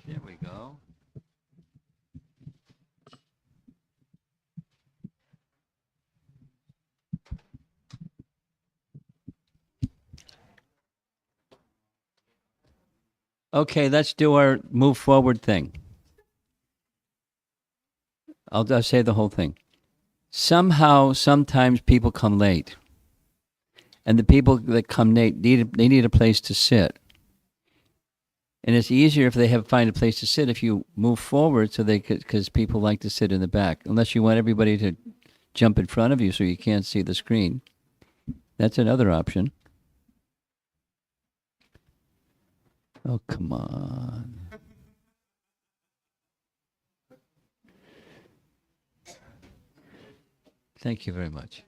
There we go. Okay, let's do our move forward thing. I'll say the whole thing. Somehow, sometimes people come late, and the people that come late they need a place to sit. And it's easier if they find a place to sit if you move forward, so they could, because people like to sit in the back, unless you want everybody to jump in front of you so you can't see the screen. That's another option. Oh, come on. Thank you very much.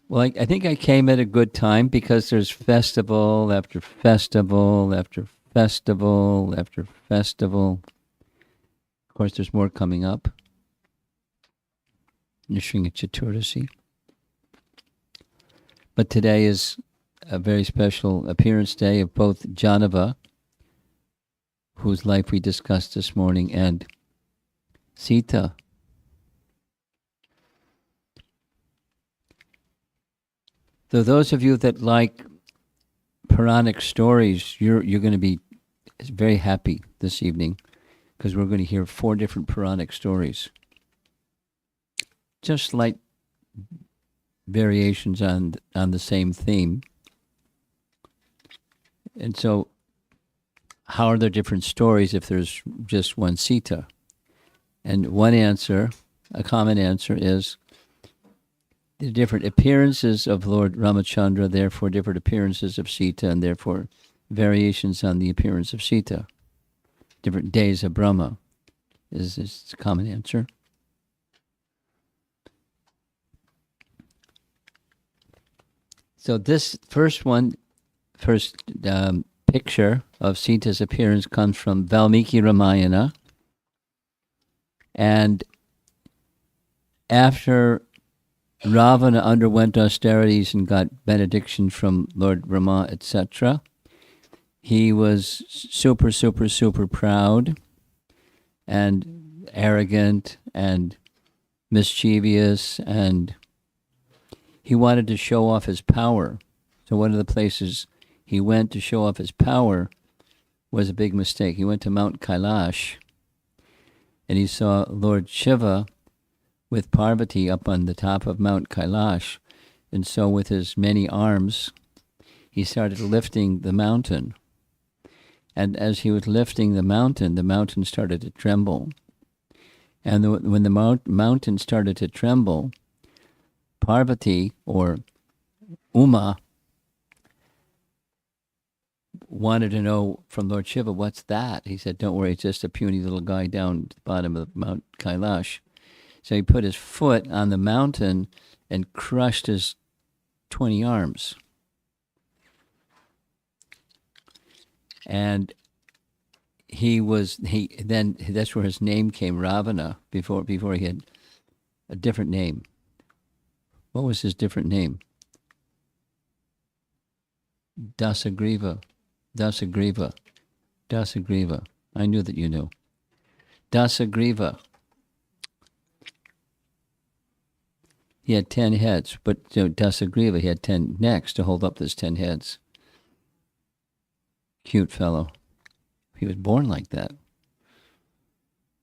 Well, I think I came at a good time because there's festival after festival after festival after festival. Of course, there's more coming up. Nishringa Chaturasi. But today is a very special appearance day of both Janaka, whose life we discussed this morning, and Sita. So those of you that like Puranic stories, you're going to be very happy this evening, because we're going to hear 4 different Puranic stories. Just slight variations on the same theme. And so, how are there different stories if there's just one Sita? And one answer, a common answer, is the different appearances of Lord Ramachandra, therefore different appearances of Sita, and therefore variations on the appearance of Sita. Different days of Brahma is a common answer. So this first picture of Sita's appearance comes from Valmiki Ramayana. And after Ravana underwent austerities and got benediction from Lord Rama, etc., he was super, super, super proud and arrogant and mischievous, and he wanted to show off his power. So one of the places he went to show off his power was a big mistake. He went to Mount Kailash, and he saw Lord Shiva with Parvati up on the top of Mount Kailash. And so with his many arms, he started lifting the mountain. And as he was lifting the mountain started to tremble. And when the mountain started to tremble, Parvati, or Uma, wanted to know from Lord Shiva, what's that? He said, don't worry, it's just a puny little guy down at the bottom of Mount Kailash. So he put his foot on the mountain and crushed his 20 arms. And then that's where his name came, Ravana, before he had a different name. What was his different name? Dasagriva. I knew that you knew. Dasagriva. He had 10 heads, but Dasagriva, he had 10 necks to hold up those 10 heads. Cute fellow. He was born like that.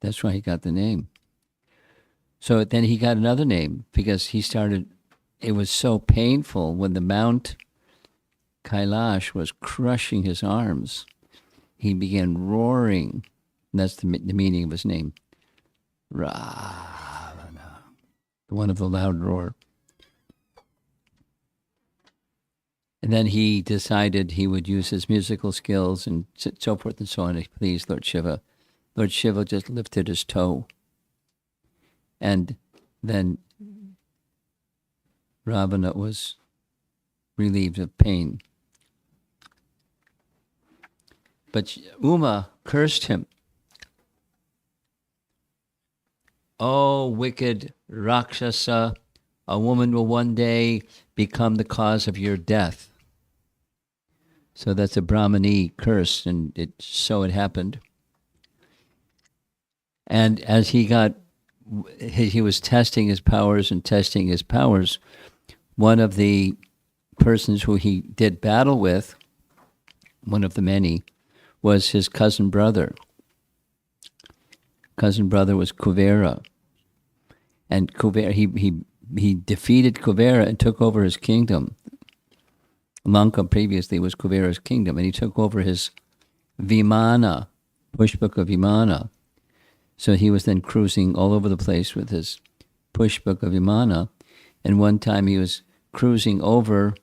That's why he got the name. So then he got another name because it was so painful when the Mount Kailash was crushing his arms. He began roaring. And that's the meaning of his name. Ravana. One of the loud roar. And then he decided he would use his musical skills and so forth and so on to please Lord Shiva. Lord Shiva just lifted his toe. And then Ravana was relieved of pain. But Uma cursed him. Oh, wicked Rakshasa, a woman will one day become the cause of your death. So that's a Brahmani curse, and so it happened. And as he was testing his powers and testing his powers, one of the persons who he did battle with, one of the many, was his cousin brother. Cousin brother was Kuvera. And Kuvera, he defeated Kuvera and took over his kingdom. Lanka previously was Kuvera's kingdom, and he took over his Vimana, Pushpaka Vimana. So he was then cruising all over the place with his Pushpaka Vimana, and one time he was cruising over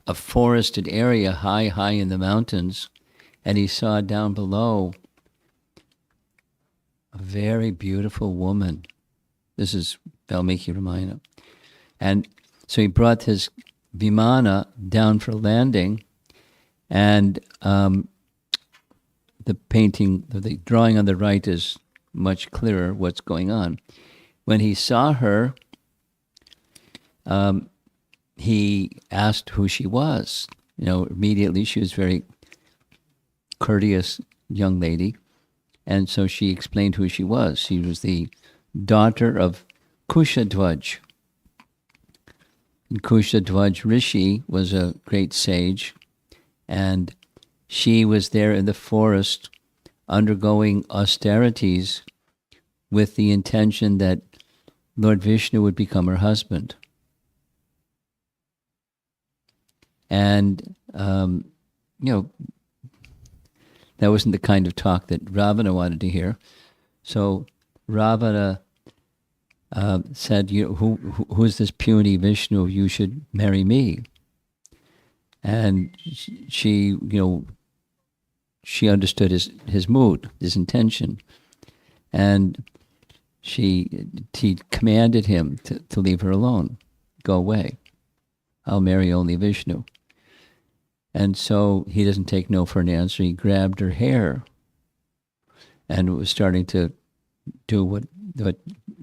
a forested area high in the mountains, and he saw down below a very beautiful woman. This is Valmiki Ramayana. And so he brought his Vimana down for landing, and the painting, the drawing on the right is much clearer what's going on. When he saw her, he asked who she was. Immediately she was a very courteous young lady, and so she explained who she was. She was the daughter of Kushadwaj. And Kushadwaj Rishi was a great sage, and she was there in the forest undergoing austerities with the intention that Lord Vishnu would become her husband. And, that wasn't the kind of talk that Ravana wanted to hear. So Ravana said, who is this puny Vishnu? You should marry me. And she understood his mood, his intention. And he commanded him to leave her alone. Go away. I'll marry only Vishnu. And so he doesn't take no for an answer. He grabbed her hair and was starting to do what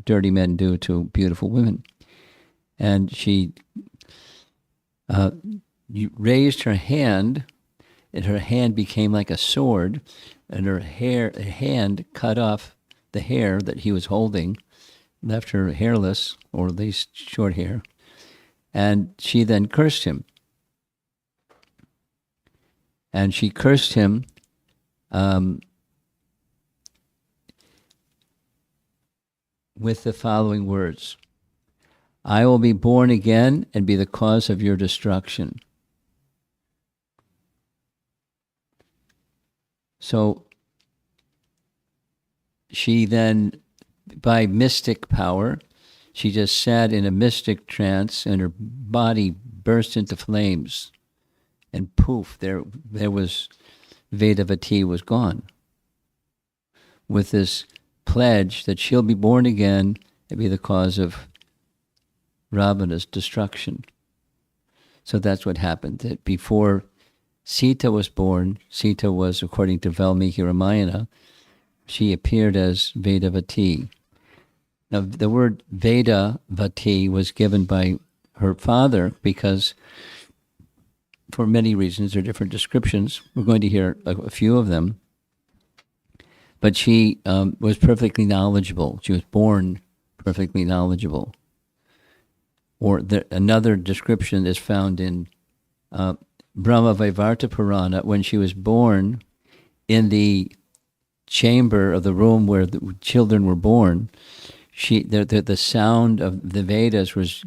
dirty men do to beautiful women. And she raised her hand, and her hand became like a sword, and her hand cut off the hair that he was holding, left her hairless, or at least short hair, and she then cursed him. And she cursed him with the following words: I will be born again and be the cause of your destruction. So she then, by mystic power, she just sat in a mystic trance, and her body burst into flames. And poof, there was, Vedavati was gone. With this pledge that she'll be born again and be the cause of Ravana's destruction. So that's what happened. That before Sita was born, Sita was, according to Valmiki Ramayana, she appeared as Vedavati. Now, the word Vedavati was given by her father because, for many reasons, there are different descriptions. We're going to hear a few of them. But she was perfectly knowledgeable. She was born perfectly knowledgeable. Or another description is found in Bhavisyottara Purana. When she was born in the chamber of the room where the children were born, the sound of the Vedas was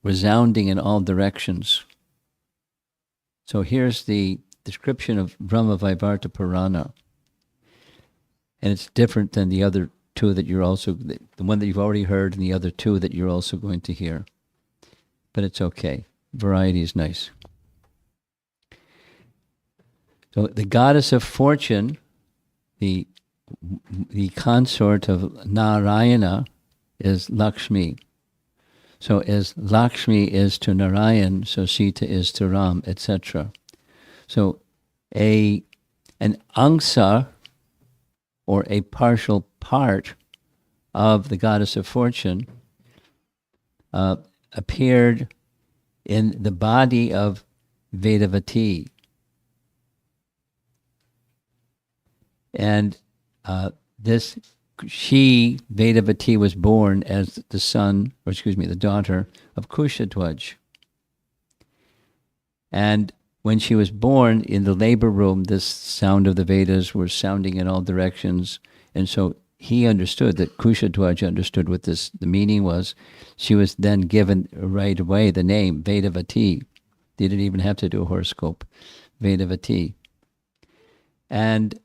resounding in all directions. So here's the description of Bhavisyottara Purana. And it's different than the other two that you're also, the one that you've already heard and the other two that you're also going to hear. But it's okay. Variety is nice. So the goddess of fortune, the consort of Narayana, is Lakshmi. So as Lakshmi is to Narayan, so Sita is to Ram, etc. So an angsa, or a partial part of the goddess of fortune, appeared in the body of Vedavati. And Vedavati, was born as the daughter of Kushadwaj. And when she was born in the labor room, this sound of the Vedas were sounding in all directions. And so he understood that Kushadwaj understood what the meaning was. She was then given right away the name Vedavati. They didn't even have to do a horoscope. Vedavati. And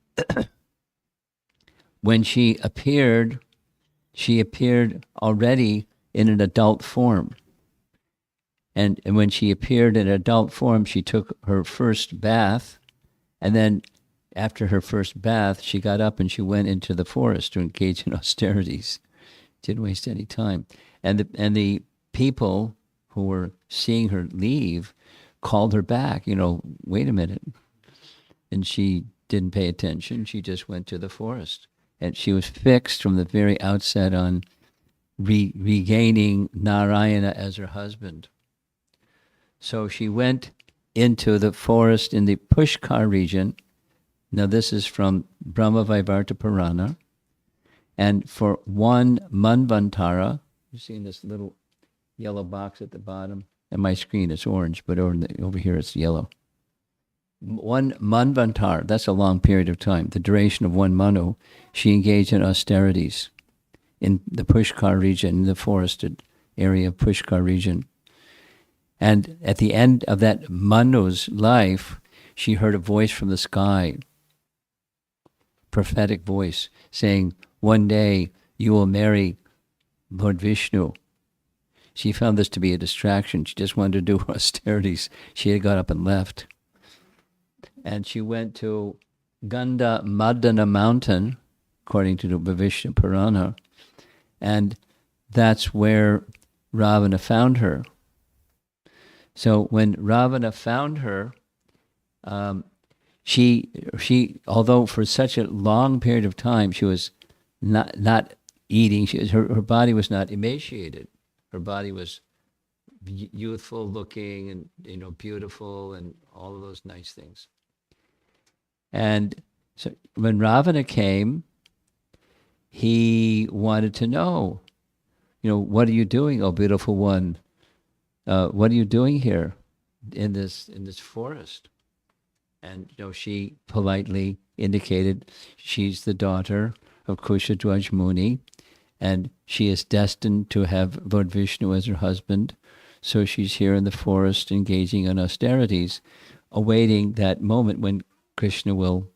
when she appeared already in an adult form. And when she appeared in adult form, she took her first bath. And then after her first bath, she got up and she went into the forest to engage in austerities. Didn't waste any time. And the people who were seeing her leave called her back, wait a minute. And she didn't pay attention. She just went to the forest. And she was fixed from the very outset on regaining Narayana as her husband. So she went into the forest in the Pushkar region. Now this is from Brahma-Vaivarta Purana. And for one Manvantara, you see this little yellow box at the bottom? And my screen is orange, but over here it's yellow. One Manvantar, that's a long period of time. The duration of one Manu, she engaged in austerities in the Pushkar region, in the forested area of Pushkar region. And at the end of that Manu's life, she heard a voice from the sky, prophetic voice, saying, one day you will marry Lord Vishnu. She found this to be a distraction. She just wanted to do austerities. She had got up and left. And she went to Ganda Madana mountain, according to the Bhavisyottara Purana, and that's where Ravana found her. So when Ravana found her, she although for such a long period of time she was not eating, her body was not emaciated. Her body was youthful looking and beautiful and all of those nice things. And so when Ravana came, he wanted to know, what are you doing, oh beautiful one? What are you doing here in this forest? And she politely indicated she's the daughter of Kushadwaj Muni, and she is destined to have Lord Vishnu as her husband. So she's here in the forest engaging in austerities, awaiting that moment when Vishnu will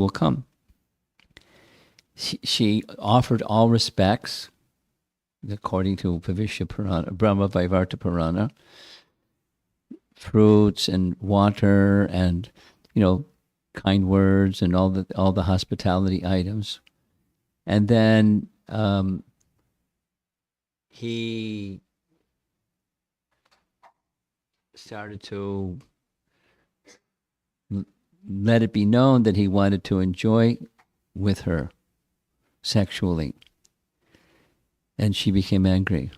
come. She offered all respects, according to Bhavisyottara Purana, Brahma-Vaivarta Purana, fruits and water and kind words and all the hospitality items. And then he started to let it be known that he wanted to enjoy with her sexually. And she became angry.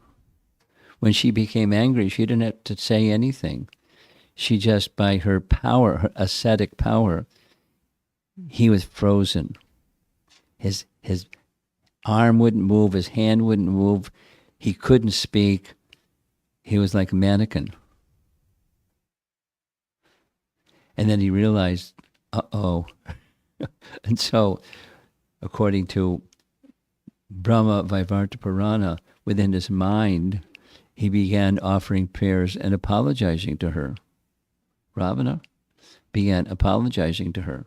When she became angry, she didn't have to say anything. She just, by her power, her ascetic power, he was frozen. His arm wouldn't move, his hand wouldn't move, he couldn't speak. He was like a mannequin. And then he realized, uh-oh. And so, according to Brahma-Vaivarta Purana, within his mind, he began offering prayers and apologizing to her. Ravana began apologizing to her.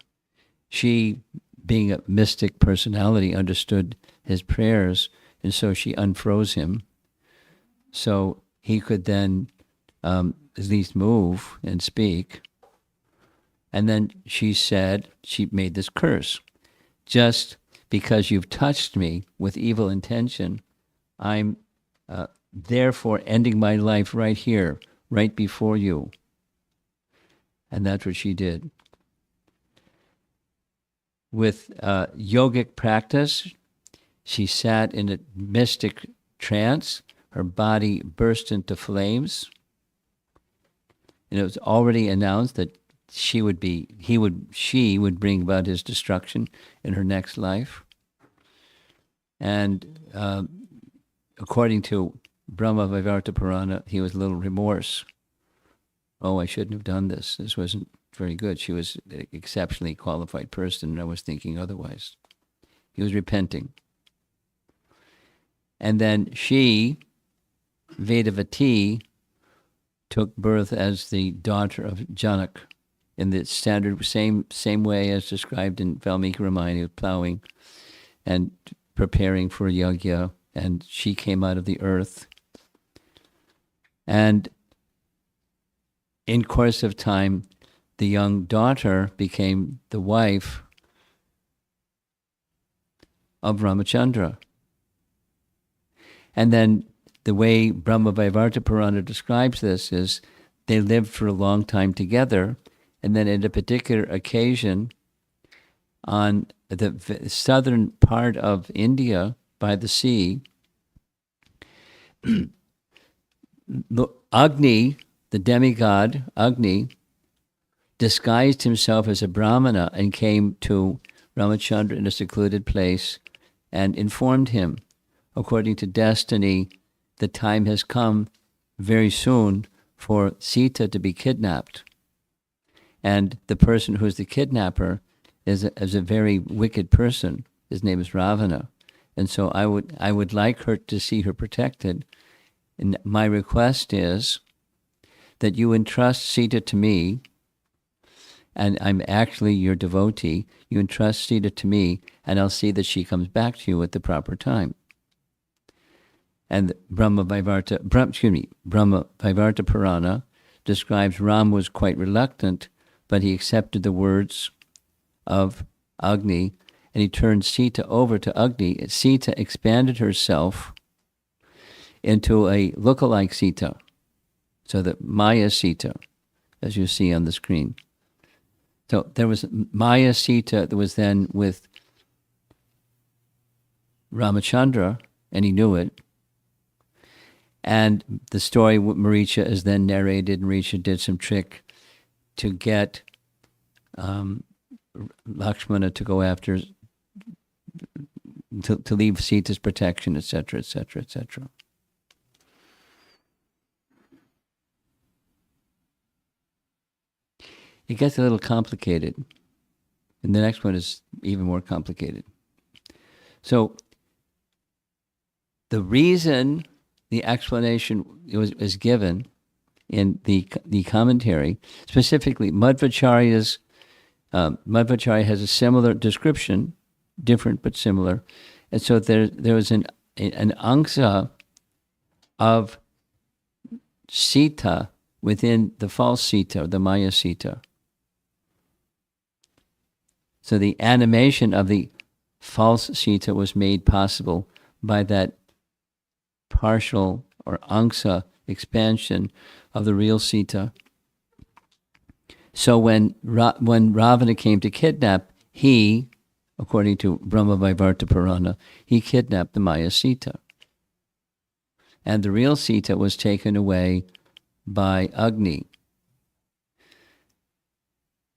She, being a mystic personality, understood his prayers, and so she unfroze him. So he could then at least move and speak. And then she made this curse. Just because you've touched me with evil intention, I'm therefore ending my life right here, right before you. And that's what she did. With yogic practice, she sat in a mystic trance her body burst into flames. And it was already announced that she would bring about his destruction in her next life. And according to Bhavisyottara Purana, he was a little remorse. Oh, I shouldn't have done this. This wasn't very good. She was an exceptionally qualified person, and I was thinking otherwise. He was repenting. And then she, Vedavati, took birth as the daughter of Janaka in the standard same way as described in Valmiki Ramayana, plowing and preparing for yajna, and she came out of the earth. And in course of time, the young daughter became the wife of Ramachandra. And then the way Bhavisyottara Purana describes this is they lived for a long time together, and then at a particular occasion on the southern part of India by the sea, Agni, the demigod Agni, disguised himself as a Brahmana and came to Ramachandra in a secluded place and informed him, according to destiny, the time has come very soon for Sita to be kidnapped. And the person who is the kidnapper is a very wicked person. His name is Ravana. And so I would like her to see her protected. And my request is that you entrust Sita to me, and I'm actually your devotee. You entrust Sita to me, and I'll see that she comes back to you at the proper time. And Bhavisyottara Purana describes Ram was quite reluctant, but he accepted the words of Agni, and he turned Sita over to Agni. Sita expanded herself into a lookalike Sita, so that Maya Sita, as you see on the screen. So there was Maya Sita that was then with Ramachandra, and he knew it. And the story with Maricha is then narrated, and Maricha did some trick to get Lakshmana to go after, to leave Sita's protection, etc., etc., etc. It gets a little complicated. And the next one is even more complicated. So the reason the explanation is given in the commentary, specifically Madhvacharya has a similar description, different but similar. And so there was an angsa of Sita within the false Sita, the Maya Sita. So the animation of the false Sita was made possible by that partial or angsa expansion of the real Sita. So when Ravana came to kidnap, he, according to Bhavisyottara Purana, he kidnapped the Maya Sita. And the real Sita was taken away by Agni.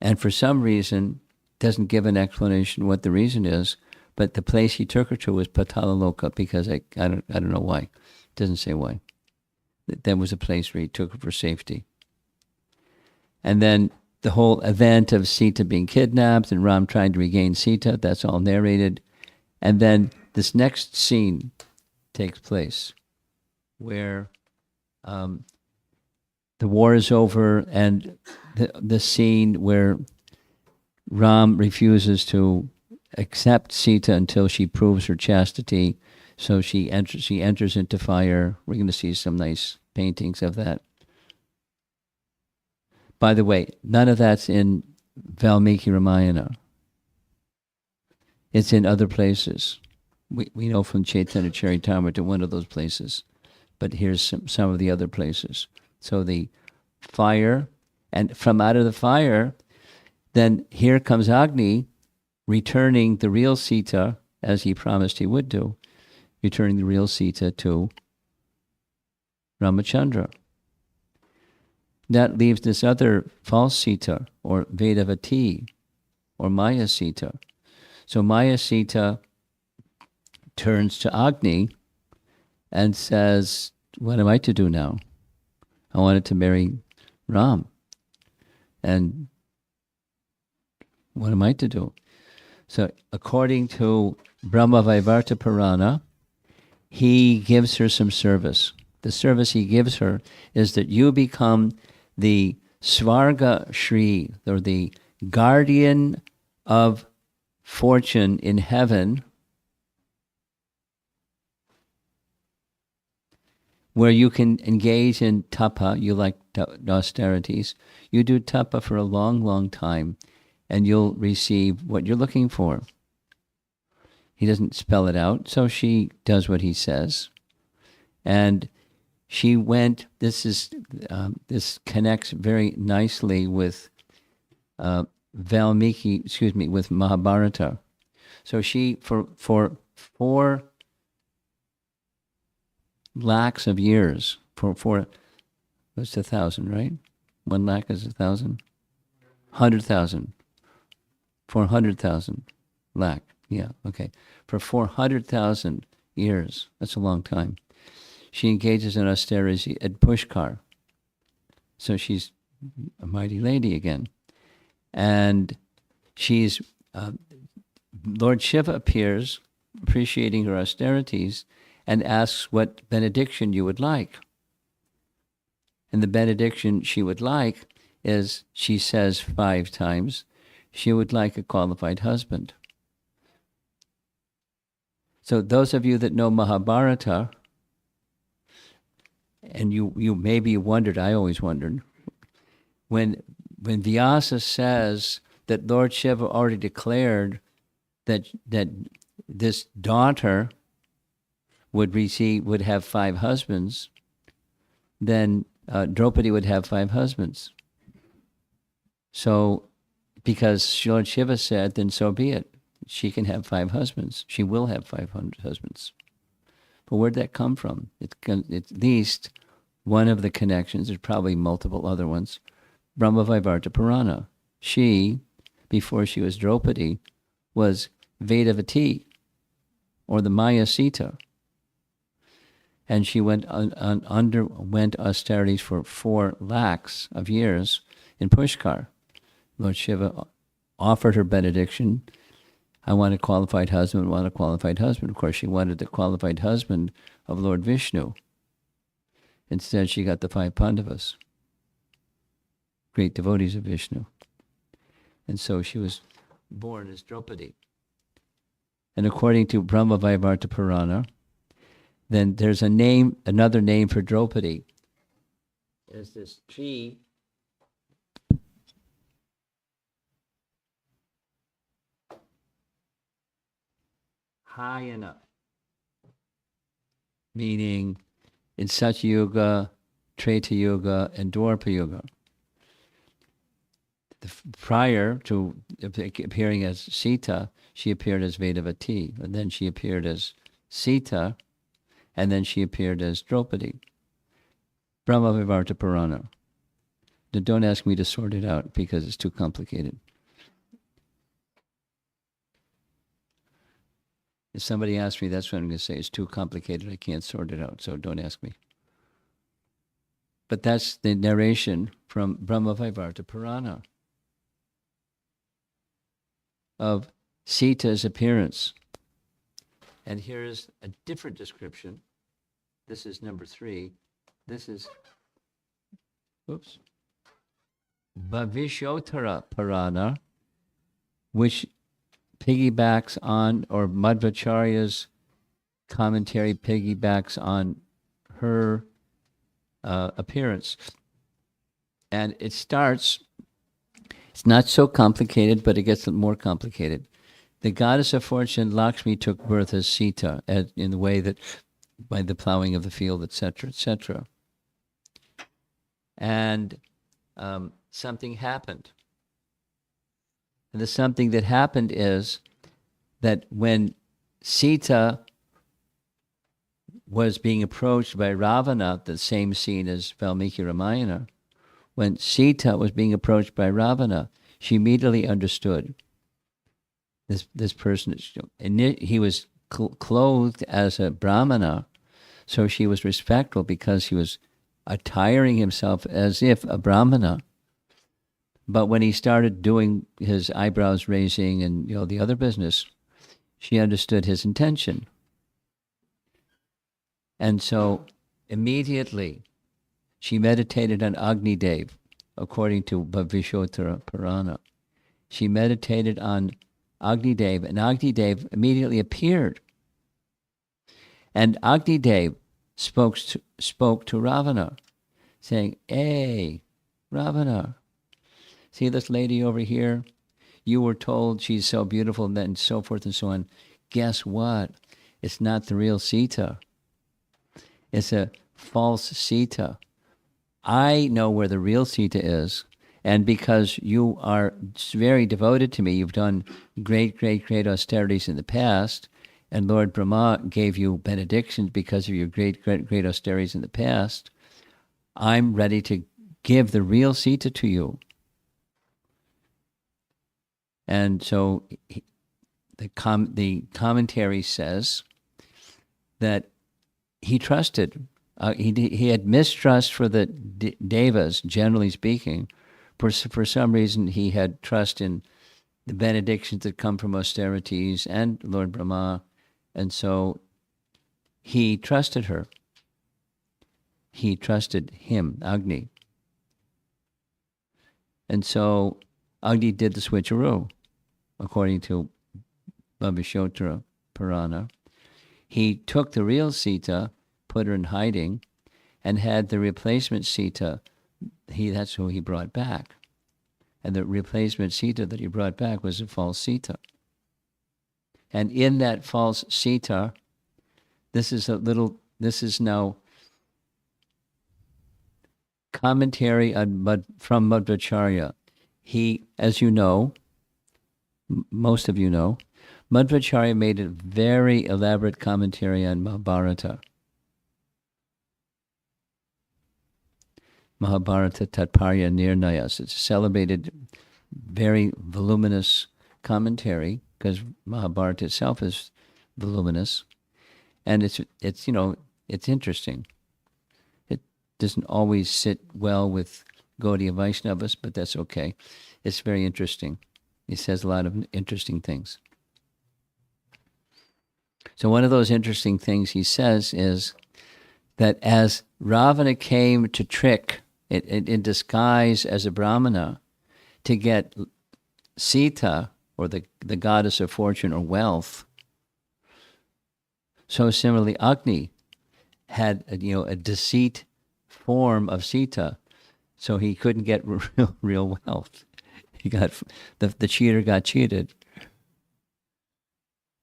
And for some reason, doesn't give an explanation what the reason is, but the place he took her to was Patalaloka, because I don't know why. It doesn't say why. That was a place where he took her for safety. And then the whole event of Sita being kidnapped and Ram trying to regain Sita, that's all narrated. And then this next scene takes place where the war is over, and the scene where Ram refuses to accept Sita until she proves her chastity. So she enters into fire. We're going to see some nice paintings of that. By the way, none of that's in Valmiki Ramayana. It's in other places. We know from Chaitanya Charitamrita one of those places. But here's some of the other places. So the fire, and from out of the fire, then here comes Agni, returning the real Sita, as he promised he would do, returning the real Sita to Ramachandra. That leaves this other false Sita, or Vedavati, or Maya Sita. So Maya Sita turns to Agni and says, what am I to do now? I wanted to marry Ram. And what am I to do? So according to Brahma-vaivarta Purana, he gives her some service. The service he gives her is that you become the Svarga Shri, or the guardian of fortune in heaven, where you can engage in tapa. You like austerities. You do tapa for a long, long time, and you'll receive what you're looking for. He doesn't spell it out, so she does what he says. And she went, this connects very nicely with with Mahabharata. So she, for 4 lakhs of years, what's 1,000, right? 1 lakh is 1,000? 100,000. 400,000 lakh, yeah, okay. For 400,000 years, that's a long time. She engages in austerity at Pushkar. So she's a mighty lady again. And she's, Lord Shiva appears, appreciating her austerities, and asks what benediction you would like. And the benediction she would like is, she says 5 times, she would like a qualified husband. So those of you that know Mahabharata, and you maybe wondered, I always wondered, when Vyasa says that Lord Shiva already declared that this daughter would have 5 husbands, then Draupadi would have 5 husbands. So, because Lord Shiva said, then so be it. She can have 5 husbands. She will have 500 husbands. But where'd that come from? It's at least one of the connections. There's probably multiple other ones. Brahma-vaivarta Purana. She, before she was Draupadi, was Vedavati, or the Maya Sita. And she underwent austerities for 4 lakhs of years in Pushkar. Lord Shiva offered her benediction. I want a qualified husband, Of course, she wanted the qualified husband of Lord Vishnu. Instead, she got the 5 Pandavas, great devotees of Vishnu. And so she was born as Draupadi. And according to Brahma-vaivarta Purana, then there's another name for Draupadi. There's this tree. Hayana, meaning in Satya Yuga, Treta Yuga, and Dwapara Yuga. Prior to appearing as Sita, she appeared as Vedavati, and then she appeared as Sita, and then she appeared as Draupadi. Brahma-vaivarta Purana. Don't ask me to sort it out because it's too complicated. If somebody asks me, that's what I'm going to say. It's too complicated. I can't sort it out, so don't ask me. But that's the narration from Brahma-vaivarta Purana of Sita's appearance. And here's a different description. This is number 3. This is, Bhavisyottara Purana, which piggybacks on, or Madhvacharya's commentary piggybacks on her appearance. And it starts, it's not so complicated, but it gets more complicated. The goddess of fortune, Lakshmi, took birth as Sita, in the way that, by the plowing of the field, etc., etc. And something happened. And the something that happened is that when Sita was being approached by Ravana, the same scene as Valmiki Ramayana, when Sita was being approached by Ravana, she immediately understood this person. And he was clothed as a brahmana, so she was respectful because he was attiring himself as if a brahmana. But when he started doing his eyebrows raising and the other business, she understood his intention. And so immediately she meditated on Agni Dev, according to Bhavisyottara Purana. She meditated on Agni Dev, and Agni Dev immediately appeared. And Agni Dev spoke to Ravana, saying, "Hey, Ravana, see this lady over here? You were told she's so beautiful, and then so forth and so on. Guess what? It's not the real Sita. It's a false Sita. I know where the real Sita is, and because you are very devoted to me, you've done great, great, great austerities in the past, and Lord Brahma gave you benedictions because of your great, great, great austerities in the past. I'm ready to give the real Sita to you." And so the commentary says that he trusted. He had mistrust for the devas, generally speaking. For some reason, he had trust in the benedictions that come from austerities and Lord Brahma, and so he trusted her. He trusted him, Agni. And so Agni did the switcheroo, according to Bhavisyottara Purana. He took the real Sita, put her in hiding, and had the replacement Sita. That's who he brought back. And the replacement Sita that he brought back was a false Sita. And in that false Sita, this is now commentary from Madhvacharya. He, as you know, most of you know, Madhvacharya made a very elaborate commentary on Mahabharata. Mahabharata Tatparya Nirnayas. It's a celebrated, very voluminous commentary because Mahabharata itself is voluminous, and it's interesting. It doesn't always sit well with Gaudiya Vaishnavas, but that's okay. It's very interesting. He says a lot of interesting things. So one of those interesting things he says is that as Ravana came to trick in disguise as a Brahmana to get Sita, or the goddess of fortune or wealth, so similarly Agni had a deceit form of Sita, so he couldn't get real wealth. He got the cheater got cheated,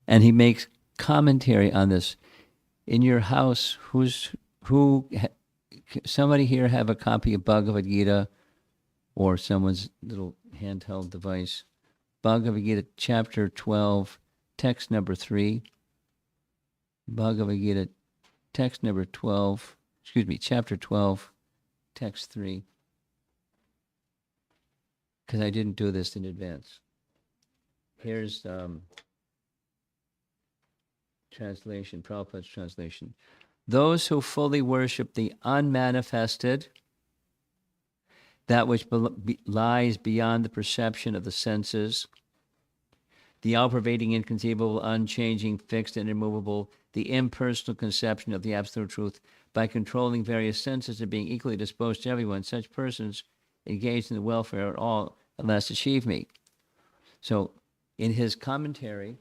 and he makes commentary on this. In your house, somebody here have a copy of Bhagavad Gita or someone's little handheld device? Bhagavad Gita, chapter 12, text number 3. Bhagavad Gita, text number 12, chapter 12, text 3. Because I didn't do this in advance. Here's translation, Prabhupada's translation. Those who fully worship the unmanifested, that which lies beyond the perception of the senses, the all-pervading, inconceivable, unchanging, fixed, and immovable, the impersonal conception of the absolute truth, by controlling various senses and being equally disposed to everyone, such persons engaged in the welfare of all at last achieve me. So, in his commentary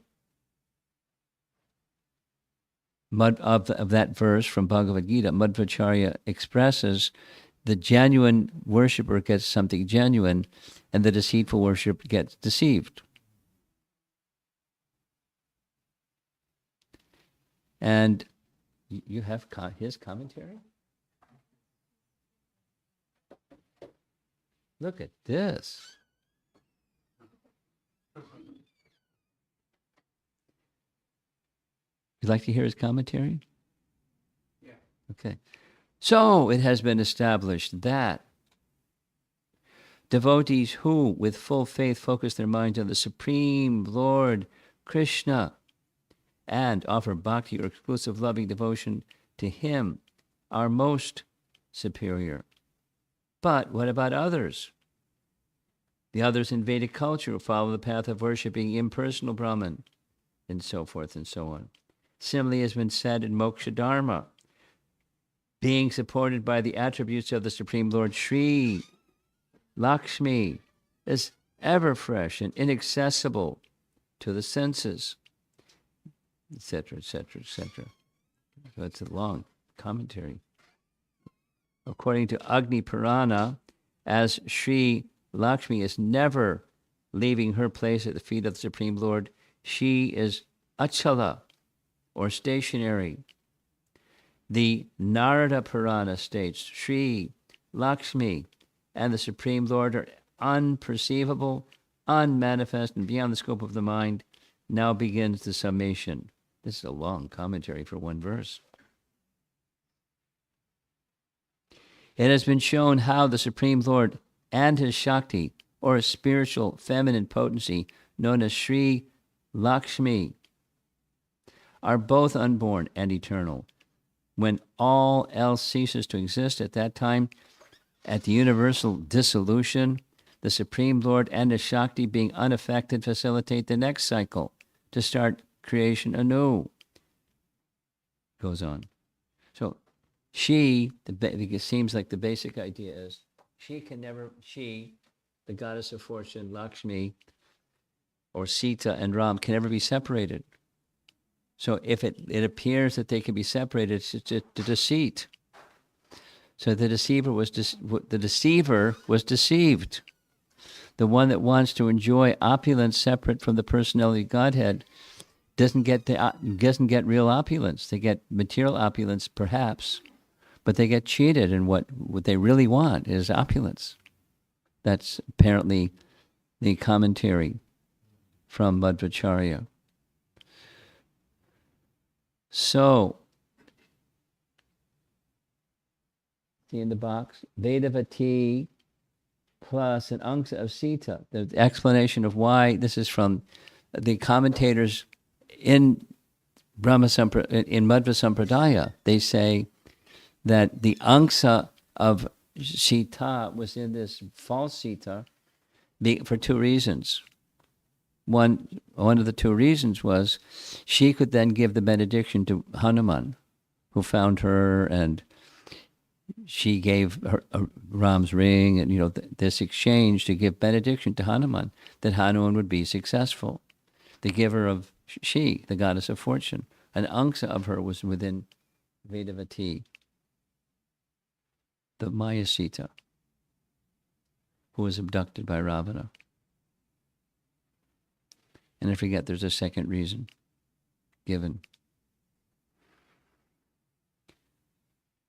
of that verse from Bhagavad Gita, Madhvacharya expresses the genuine worshipper gets something genuine, and the deceitful worshipper gets deceived. And you have his commentary? Look at this. You'd like to hear his commentary? Okay. So it has been established that devotees who, with full faith, focus their minds on the Supreme Lord Krishna and offer bhakti or exclusive loving devotion to Him are most superior. But what about others? The others in Vedic culture who follow the path of worshipping impersonal Brahman, and so forth and so on. Similarly has been said in Moksha Dharma, being supported by the attributes of the Supreme Lord Sri Lakshmi is ever fresh and inaccessible to the senses, etc., etc., etc. So it's a long commentary. According to Agni Purana, as Sri Lakshmi is never leaving her place at the feet of the Supreme Lord, she is achala, or stationary. The Narada Purana states Sri Lakshmi and the Supreme Lord are unperceivable, unmanifest, and beyond the scope of the mind. Now begins the summation. This is a long commentary for one verse. It has been shown how the Supreme Lord and his Shakti, or a spiritual feminine potency known as Sri Lakshmi, are both unborn and eternal. When all else ceases to exist at that time, at the universal dissolution, the Supreme Lord and his Shakti, being unaffected, facilitate the next cycle to start creation anew. Goes on. So it seems like the basic idea is she, the goddess of fortune, Lakshmi, or Sita and Ram, can never be separated. So if it appears that they can be separated, it's just a deceit. So the deceiver was deceived. The one that wants to enjoy opulence separate from the personality of Godhead doesn't get real opulence. They get material opulence, perhaps, but they get cheated, and what they really want is opulence. That's apparently the commentary from Madhvacharya. So, see in the box, Vedavati plus an Angsa of Sita. The explanation of why this is from the commentators in in Madhva Sampradaya. They say that the Angsa of Sita was in this false Sita for two reasons. One of the two reasons was she could then give the benediction to Hanuman, who found her, and she gave her Ram's ring, and this exchange to give benediction to Hanuman, that Hanuman would be successful. The giver of the goddess of fortune, an Angsa of her was within Vedavati, the Maya Sita, who was abducted by Ravana. And I forget, there's a second reason given.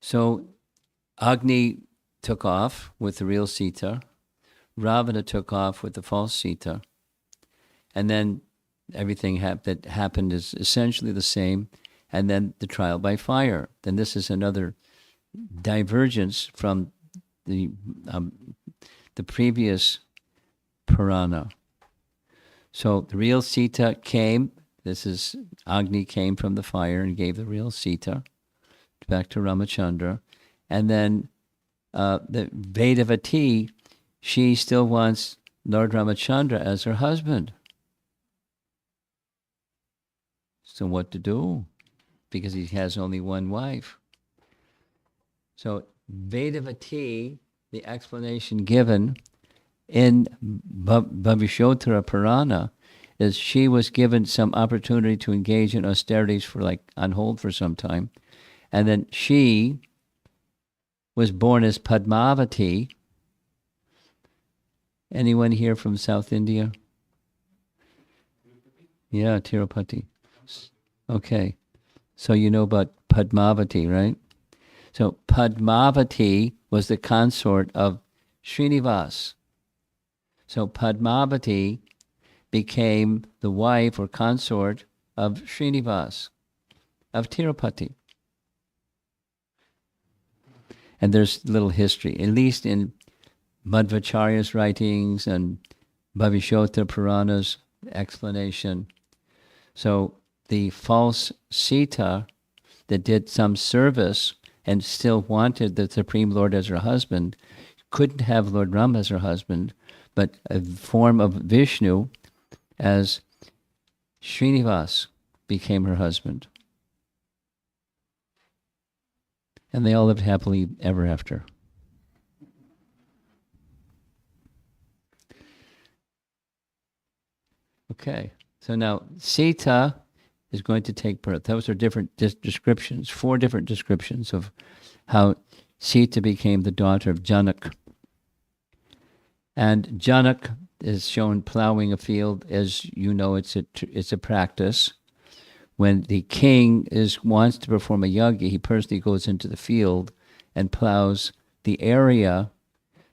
So Agni took off with the real Sita. Ravana took off with the false Sita. And then everything that happened is essentially the same. And then the trial by fire. Then this is another divergence from the previous Purana. So the real Sita came. Agni came from the fire and gave the real Sita back to Ramachandra. And then the Vedavati, she still wants Lord Ramachandra as her husband. So what to do? Because he has only one wife. So Vedavati, the explanation given in Bhavisyottara Purana, is she was given some opportunity to engage in austerities on hold for some time. And then she was born as Padmavati. Anyone here from South India? Yeah, Tirupati. Okay. So you know about Padmavati, right? So Padmavati was the consort of Srinivas. So Padmavati became the wife or consort of Srinivas, of Tirupati. And there's little history, at least in Madhvacharya's writings and Bhavisyottara Purana's explanation. So the false Sita that did some service and still wanted the Supreme Lord as her husband couldn't have Lord Rama as her husband, but a form of Vishnu as Srinivas became her husband. And they all lived happily ever after. Okay, so now Sita is going to take birth. Those are different descriptions, 4 different descriptions of how Sita became the daughter of Janaka. And Janaka is shown plowing a field. As you know, it's a practice. When the king wants to perform a yajna, he personally goes into the field and plows the area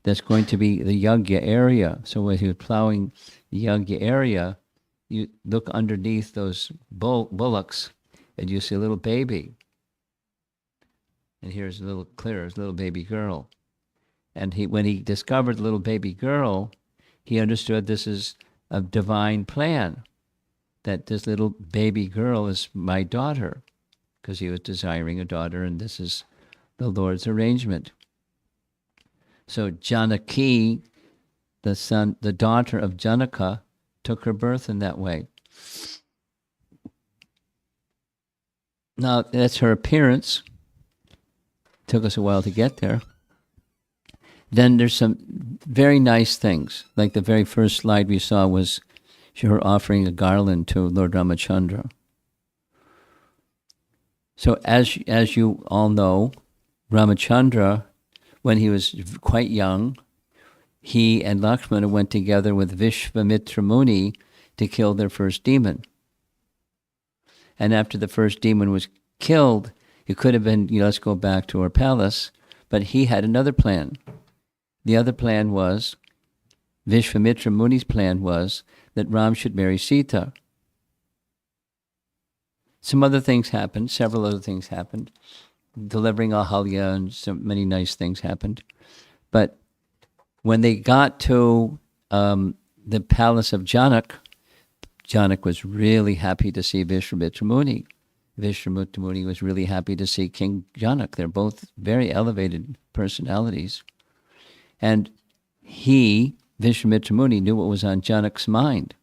that's going to be the yajna area. So when he was plowing the yajna area, you look underneath those bullocks and you see a little baby. And here's a little baby girl. And when he discovered the little baby girl, he understood this is a divine plan, that this little baby girl is my daughter, because he was desiring a daughter, and this is the Lord's arrangement. So Janaki, the daughter of Janaka, took her birth in that way. Now, that's her appearance. Took us a while to get there. Then there's some very nice things. Like the very first slide we saw was her offering a garland to Lord Ramachandra. So as you all know, Ramachandra, when he was quite young, he and Lakshmana went together with Vishvamitra Muni to kill their first demon. And after the first demon was killed, it could have been, let's go back to our palace, but he had another plan. The other plan was, Vishvamitra Muni's plan was, that Ram should marry Sita. Some other things happened, several other things happened, delivering Ahalya and so many nice things happened. But when they got to the palace of Janaka, Janaka was really happy to see Vishvamitra Muni. Vishvamitra Muni was really happy to see King Janaka. They're both very elevated personalities. And Vishvamitra Muni, knew what was on Janaka's mind.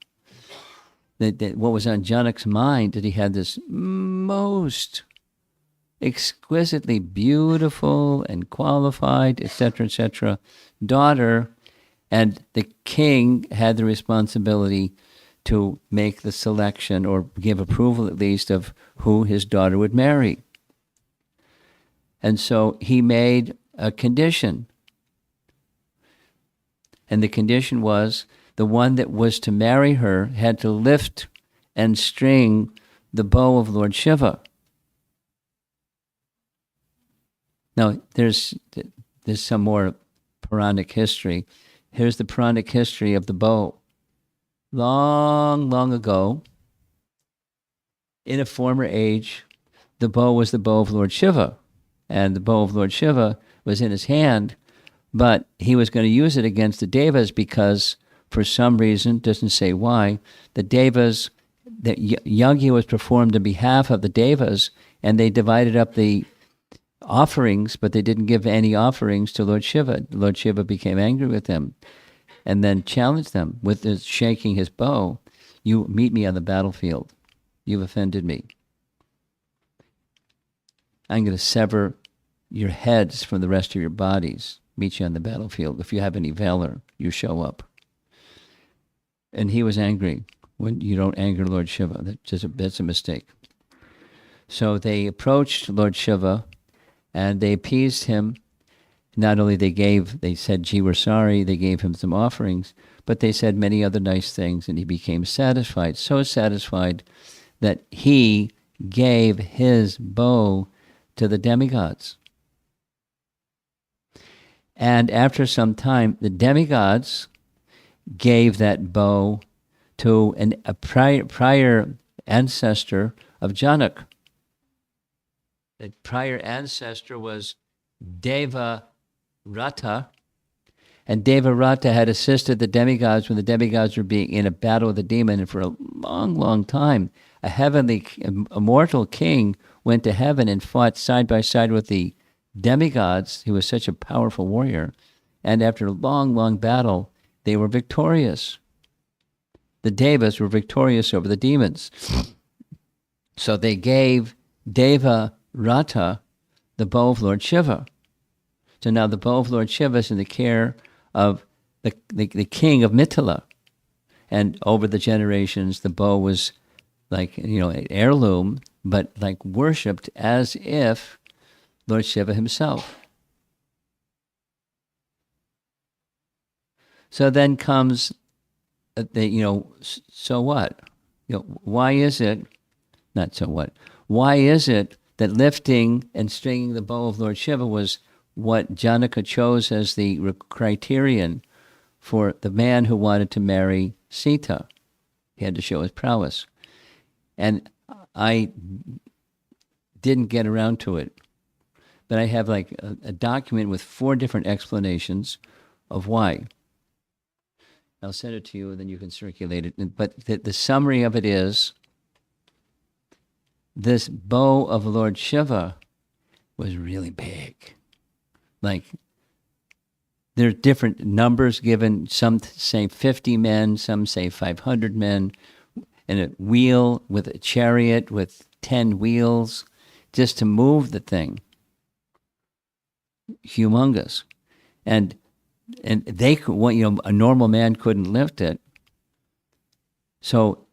That what was on Janaka's mind, that he had this most exquisitely beautiful and qualified, etc., daughter, and the king had the responsibility to make the selection, or give approval at least, of who his daughter would marry. And so he made a condition. And the condition was, the one that was to marry her had to lift and string the bow of Lord Shiva. Now, there's some more Puranic history. Here's the Puranic history of the bow. Long, long ago, in a former age, the bow was the bow of Lord Shiva. And the bow of Lord Shiva was in his hand, but he was going to use it against the Devas because, for some reason, doesn't say why, the Devas, the yajna was performed on behalf of the Devas, and they divided up the offerings, but they didn't give any offerings to Lord Shiva. Lord Shiva became angry with them and then challenged them with his shaking his bow. You meet me on the battlefield. You've offended me. I'm going to sever your heads from the rest of your bodies. Meet you on the battlefield. If you have any valor, you show up. And he was angry. When you don't anger Lord Shiva, that's a mistake. So they approached Lord Shiva and they appeased him. Not only they said, gee, we're sorry, they gave him some offerings, but they said many other nice things, and he became satisfied, so satisfied that he gave his bow to the demigods. And after some time, the demigods gave that bow to a prior ancestor of Janaka. The prior ancestor was Deva Rata. And Devarata had assisted the demigods when the demigods were being in a battle with a demon. And for a long, long time, a heavenly, immortal king went to heaven and fought side by side with the demigods. He was such a powerful warrior. And after a long, long battle, they were victorious. The Devas were victorious over the demons. So they gave Deva Rata the bow of Lord Shiva. So now the bow of Lord Shiva is in the care of the king of Mithila. And over the generations, the bow was like, an heirloom, but like worshipped as if Lord Shiva himself. So then comes, so what? Why is it, not so what, why is it that lifting and stringing the bow of Lord Shiva was what Janaka chose as the criterion for the man who wanted to marry Sita? He had to show his prowess. And I didn't get around to it, but I have like a document with 4 different explanations of why. I'll send it to you and then you can circulate it. But the summary of it is, this bow of Lord Shiva was really big. Like, there's different numbers given. Some say 50 men, some say 500 men, and a wheel with a chariot with 10 wheels just to move the thing. Humongous. And they could, a normal man couldn't lift it. So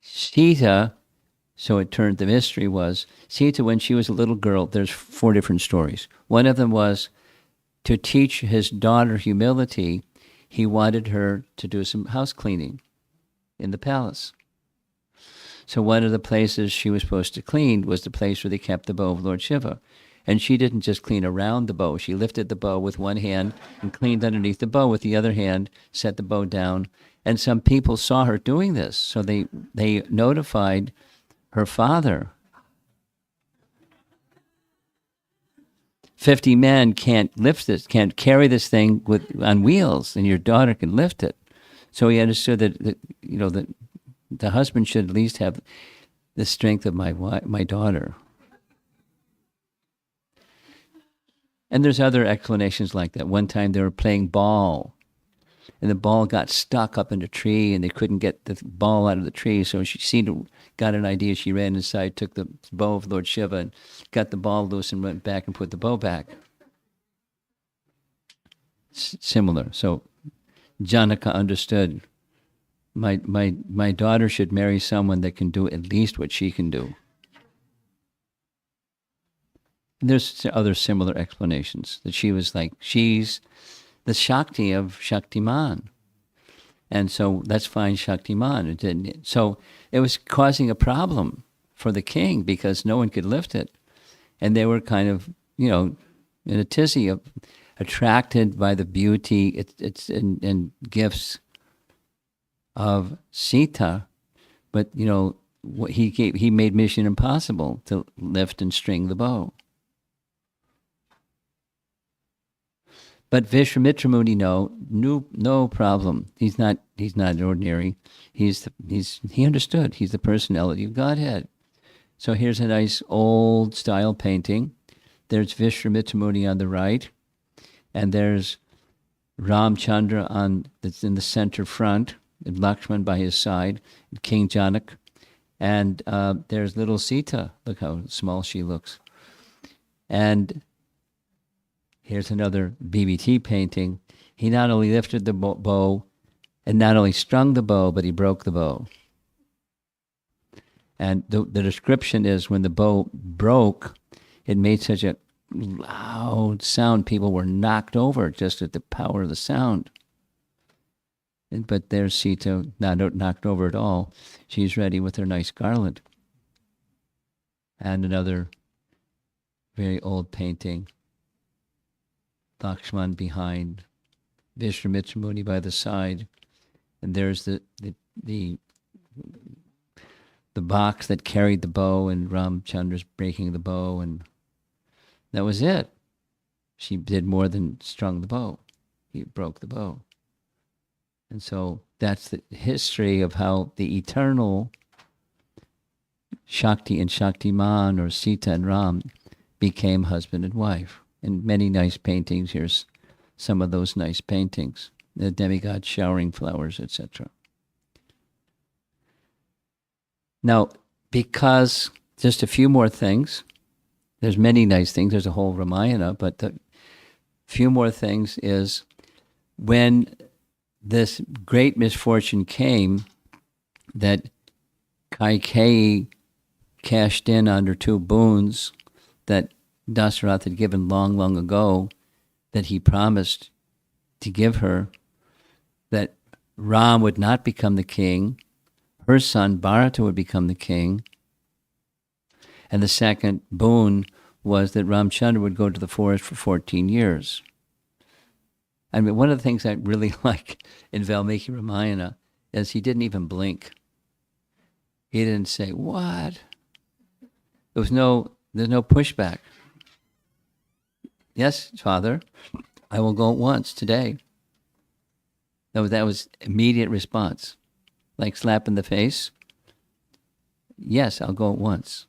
Sita, so it turned, the mystery was, Sita, when she was a little girl, there's 4 different stories. One of them was to teach his daughter humility. He wanted her to do some house cleaning in the palace. So one of the places she was supposed to clean was the place where they kept the bow of Lord Shiva. And she didn't just clean around the bow. She lifted the bow with one hand and cleaned underneath the bow with the other hand, set the bow down. And some people saw her doing this. So they notified her father. 50 men can't lift this, can't carry this thing on wheels, and your daughter can lift it. So he understood that the husband should at least have the strength of my daughter. And there's other explanations like that. One time they were playing ball, and the ball got stuck up in a tree, and they couldn't get the ball out of the tree. So got an idea. She ran inside, took the bow of Lord Shiva, and got the ball loose, and went back and put the bow back. Similar. So Janaka understood. My daughter should marry someone that can do at least what she can do. There's other similar explanations, that she's the Shakti of Shaktiman. And so let's find Shaktiman. So it was causing a problem for the king because no one could lift it. And they were kind of, in a tizzy, attracted by the beauty and gifts of Sita. But, he made mission impossible to lift and string the bow. But Vishwamitra Muni, no problem. He's not ordinary. He understood. He's the personality of Godhead. So here's a nice old style painting. There's Vishwamitra Muni on the right, and there's Ramchandra that's in the center front, and Lakshman by his side, and King Janaka, and there's little Sita. Look how small she looks. And here's another BBT painting. He not only lifted the bow and not only strung the bow, but he broke the bow. And the description is when the bow broke, it made such a loud sound. People were knocked over just at the power of the sound. But there's Sita, not knocked over at all. She's ready with her nice garland. And another very old painting. Lakshman behind, Vishwamitra Muni by the side, and there's the box that carried the bow, and Ramchandra's breaking the bow, and that was it. She did more than strung the bow. He broke the bow. And so that's the history of how the eternal Shakti and Shaktiman, or Sita and Ram, became husband and wife. And many nice paintings. Here's some of those nice paintings. The demigod showering flowers, etc. Now, because just a few more things, there's many nice things. There's a whole Ramayana, but the few more things is when this great misfortune came that Kaikeyi cashed in under two boons that Dasarath had given long, long ago, that he promised to give her, that Ram would not become the king, her son Bharata would become the king, and the second boon was that Ramchandra would go to the forest for 14 years. I mean, one of the things I really like in Valmiki Ramayana is he didn't even blink. He didn't say, what? There's no pushback. Yes, Father, I will go at once today. That was immediate response. Like slap in the face. Yes, I'll go at once.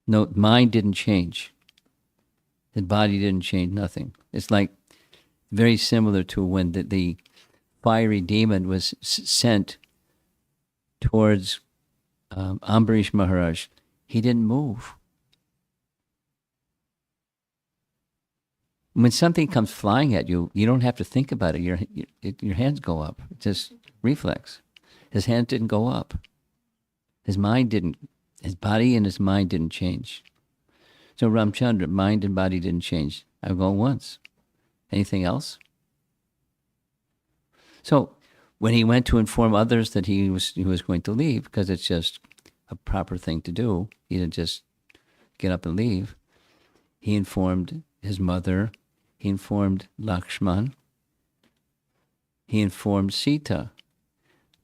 No, mind didn't change. His body didn't change, nothing. It's like very similar to when the fiery demon was sent towards Ambarish Maharaj. He didn't move. When something comes flying at you, you don't have to think about it. Your hands go up. It's just reflex. His hands didn't go up. His body and his mind didn't change. So Ramchandra, mind and body didn't change. I'll go once. Anything else? So when he went to inform others that he was going to leave, because it's just a proper thing to do, he didn't just get up and leave. He informed his mother, he informed Lakshman, he informed Sita.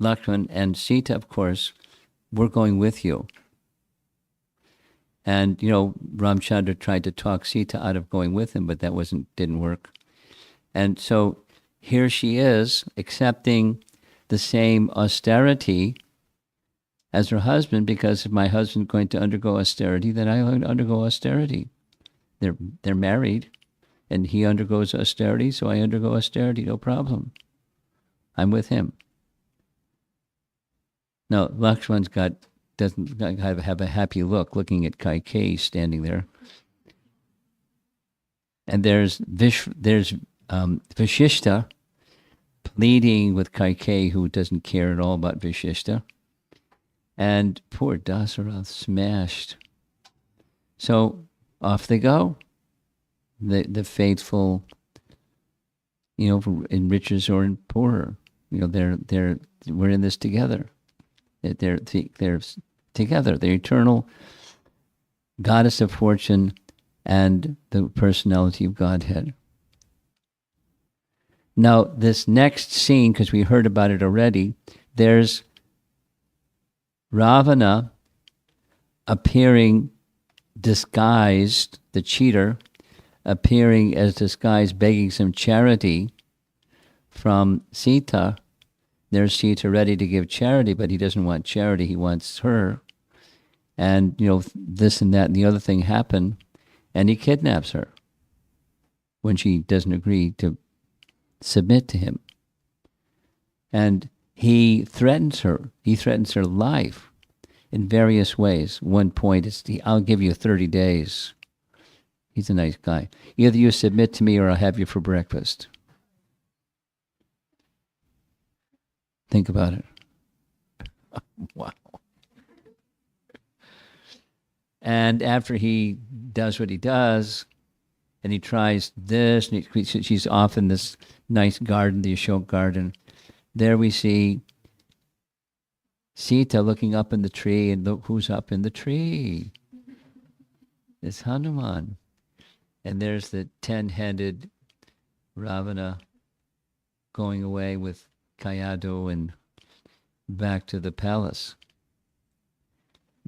Lakshman and Sita, of course, we're going with you. And, Ramchandra tried to talk Sita out of going with him, but that didn't work. And so here she is, accepting the same austerity as her husband, because if my husband's going to undergo austerity, then I undergo austerity. They're married, and he undergoes austerity, so I undergo austerity, no problem. I'm with him. Now, Lakshman's doesn't have a happy look looking at Kaikeyi standing there. And there's Vashishta pleading with Kaikeyi, who doesn't care at all about Vashishta. And poor Dasarath smashed. So off they go. The faithful, in riches or in poorer, we're in this together. They're together. The eternal goddess of fortune and the personality of Godhead. Now, this next scene, because we heard about it already, there's Ravana appearing disguised, the cheater, appearing as disguised, begging some charity from Sita. There's Sita ready to give charity, but he doesn't want charity, he wants her. And, this and that and the other thing happen, and he kidnaps her when she doesn't agree to submit to him. And he threatens her. He threatens her life in various ways. One point is, I'll give you 30 days. He's a nice guy. Either you submit to me or I'll have you for breakfast. Think about it. Wow. And after he does what he does, and he tries this, and she's off in this nice garden, the Ashok garden. There we see Sita looking up in the tree, and look who's up in the tree. It's Hanuman. And there's the 10-headed Ravana going away with Kayadu and back to the palace.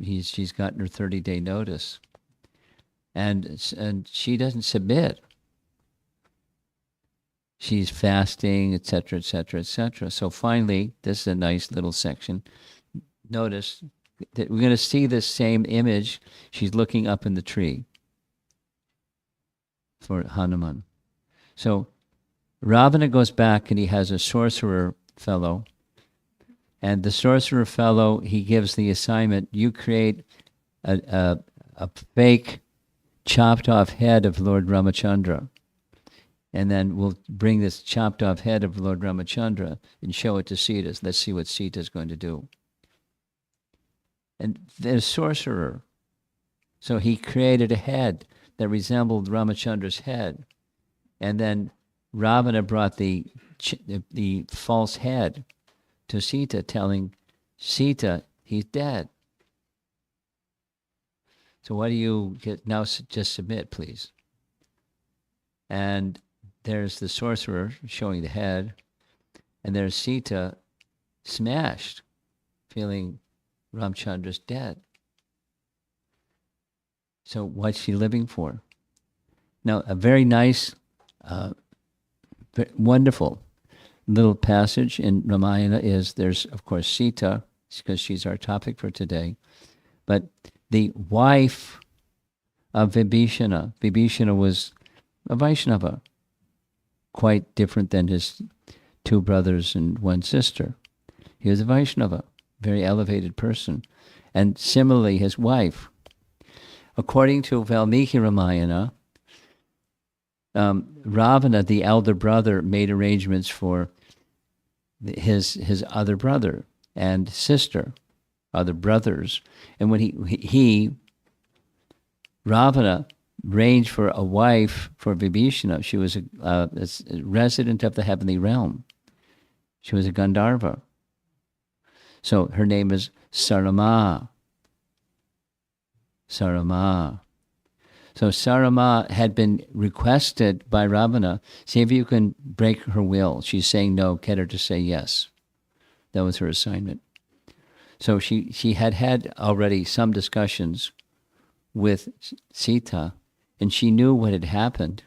She's gotten her 30-day notice. and she doesn't submit. She's fasting, etc., etc., etc. So finally, this is a nice little section. Notice that we're going to see this same image. She's looking up in the tree for Hanuman. So Ravana goes back and he has a sorcerer fellow. And the sorcerer fellow, he gives the assignment, you create a fake chopped off head of Lord Ramachandra. And then we'll bring this chopped off head of Lord Ramachandra and show it to Sita. Let's see what Sita is going to do. And the sorcerer, so he created a head that resembled Ramachandra's head. And then Ravana brought the false head to Sita, telling Sita, he's dead. So what do you get now? Just submit, please. And there's the sorcerer showing the head, and there's Sita smashed, feeling Ramachandra's dead. So what's she living for? Now, a very nice, wonderful little passage in Ramayana is, there's, of course, Sita, because she's our topic for today, but the wife of Vibhishana was a Vaishnava, quite different than his two brothers and one sister. He was a Vaishnava, very elevated person. And similarly, his wife. According to Valmiki Ramayana, Ravana, the elder brother, made arrangements for his other brother and sister, other brothers. And when Ravana arranged for a wife for Vibhishana, she was a resident of the heavenly realm. She was a Gandharva. So her name is Sarama. Sarama. So Sarama had been requested by Ravana, see if you can break her will. She's saying no, get her to say yes. That was her assignment. So she had already some discussions with Sita, and she knew what had happened,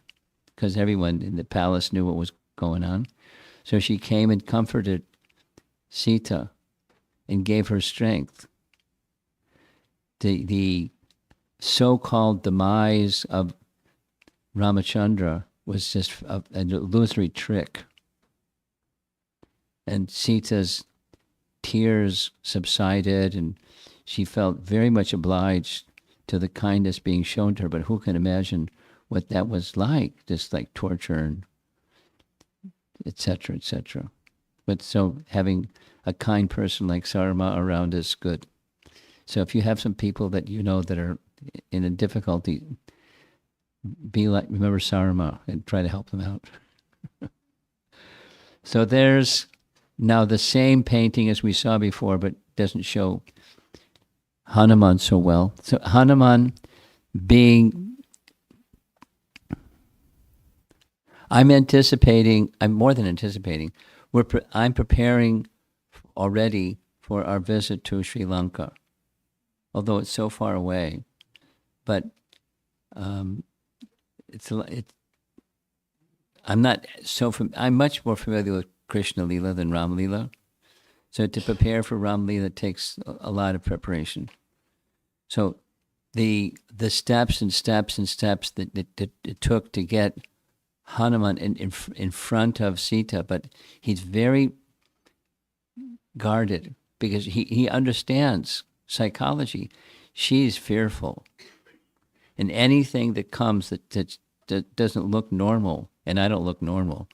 because everyone in the palace knew what was going on. So she came and comforted Sita and gave her strength. The so-called demise of Ramachandra was just an illusory trick. And Sita's tears subsided, and she felt very much obliged to the kindness being shown to her. But who can imagine what that was like, just like torture and etc., etc. But so having a kind person like Sarma around is good. So if you have some people that you know that are in a difficulty, remember Sarma and try to help them out. So there's now the same painting as we saw before, but doesn't show Hanuman so well. So Hanuman I'm more than anticipating, I'm preparing already for our visit to Sri Lanka, although it's so far away. But I'm much more familiar with Krishna Lila than Ram Lila. So to prepare for Ram Lila takes a lot of preparation. So the steps and steps and steps that it took to get Hanuman in front of Sita, but he's very guarded because he understands psychology. She's fearful. And anything that comes that doesn't look normal, and I don't look normal.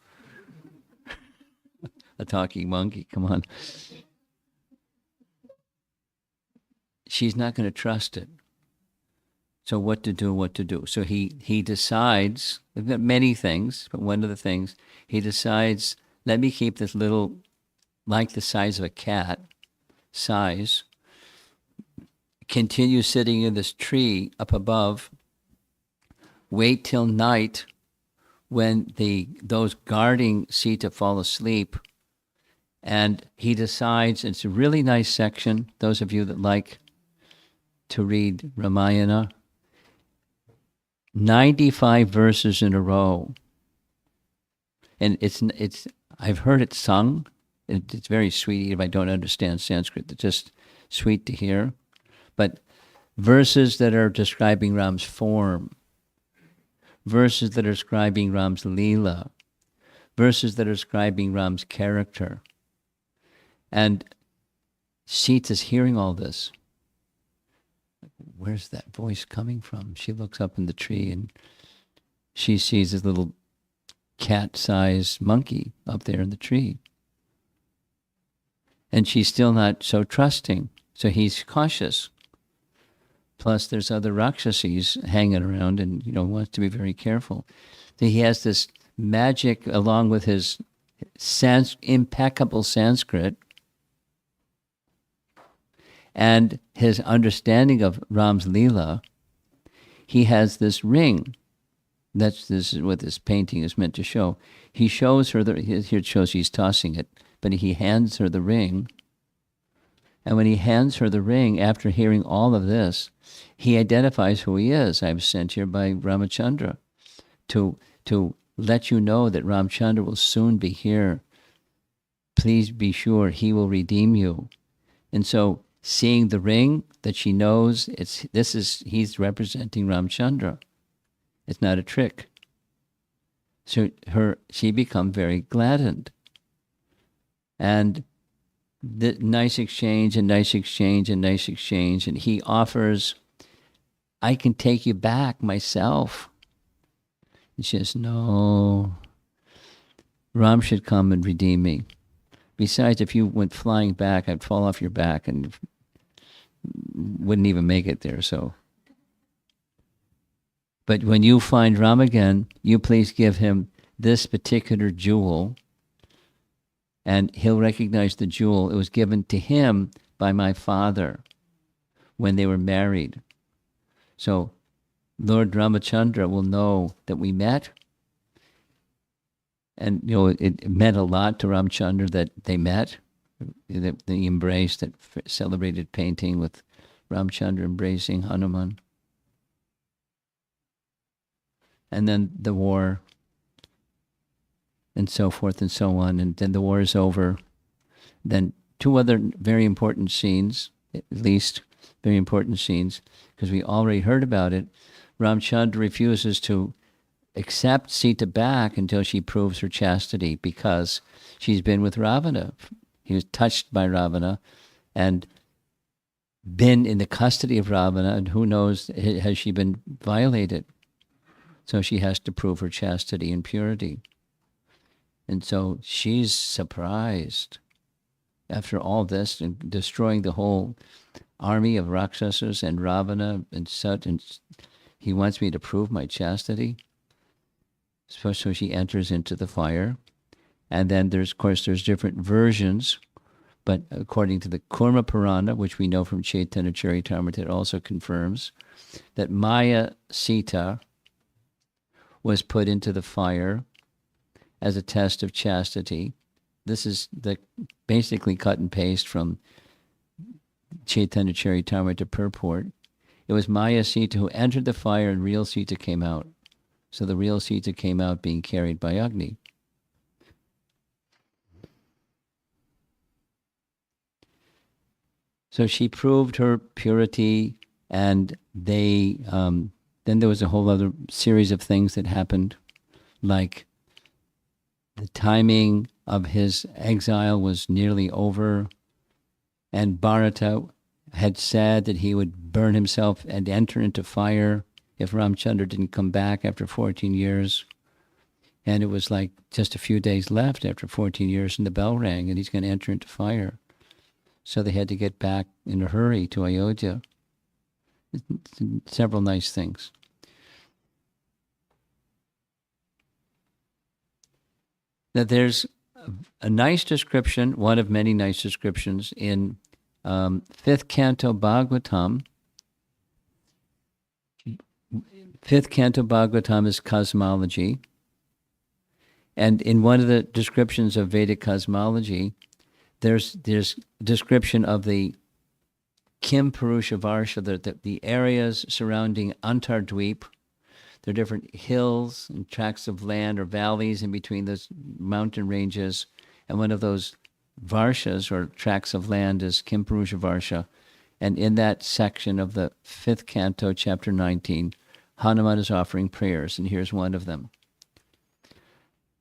A talking monkey, come on. She's not going to trust it. So what to do? So he decides, we've got many things, but one of the things, he decides, let me keep this little, like the size of a cat, size, continue sitting in this tree up above, wait till night when those guarding Sita fall asleep, and he decides, it's a really nice section, those of you that like to read Ramayana, 95 verses in a row. And it's I've heard it sung. It's very sweet. If I don't understand Sanskrit, it's just sweet to hear. But verses that are describing Ram's form, verses that are describing Ram's Leela, verses that are describing Ram's character. And Sita's hearing all this. Where's that voice coming from? She looks up in the tree and she sees this little cat-sized monkey up there in the tree. And she's still not so trusting. So he's cautious. Plus there's other Rakshasis hanging around and, wants to be very careful. So he has this magic along with his impeccable Sanskrit and his understanding of Ram's Leela. He has this ring. This is what this painting is meant to show. He shows her, here it shows he's tossing it, but he hands her the ring. And when he hands her the ring, after hearing all of this, he identifies who he is. I was sent here by Ramachandra to let you know that Ramchandra will soon be here. Please be sure he will redeem you. And so, seeing the ring that she knows, he's representing Ramchandra. It's not a trick. So she become very gladdened. And the nice exchange and nice exchange and nice exchange. And he offers, I can take you back myself. And she says, no, Ram should come and redeem me. Besides, if you went flying back, I'd fall off your back and wouldn't even make it there. So, but when you find Ram again, you please give him this particular jewel, and he'll recognize the jewel. It was given to him by my father when they were married. So Lord Ramachandra will know that we met. And, it meant a lot to Ramchandra that they met. The embrace, that celebrated painting with Ramchandra embracing Hanuman. And then the war, and so forth and so on. And then the war is over. Then two other very important scenes, at least very important scenes, because we already heard about it. Ramchandra refuses to accept Sita back until she proves her chastity, because she's been with Ravana. He was touched by Ravana and been in the custody of Ravana, and who knows, has she been violated? So she has to prove her chastity and purity. And so she's surprised after all this and destroying the whole army of Rakshasas and Ravana and such, and he wants me to prove my chastity. So she enters into the fire. And then there's different versions, but according to the Kurma Purana, which we know from Chaitanya Charitamrita, it also confirms that Maya Sita was put into the fire as a test of chastity. This is basically cut and paste from Chaitanya Charitamrita purport. It was Maya Sita who entered the fire and real Sita came out. So the real Sita came out being carried by Agni. So she proved her purity, and then there was a whole other series of things that happened, like the timing of his exile was nearly over, and Bharata had said that he would burn himself and enter into fire if Ramchandra didn't come back after 14 years. And it was like just a few days left after 14 years, and the bell rang, and he's going to enter into fire. So they had to get back in a hurry to Ayodhya. Several nice things. That there's a nice description, one of many nice descriptions in 5th Canto Bhagavatam. 5th Canto Bhagavatam is cosmology. And in one of the descriptions of Vedic cosmology, there's description of the Kim Purusha Varsha, the areas surrounding Antardweep, There are different hills and tracts of land or valleys in between those mountain ranges. And one of those varshas or tracts of land is Kimpurusha Varsha. And in that section of the 5th canto, chapter 19, Hanuman is offering prayers, and here's one of them.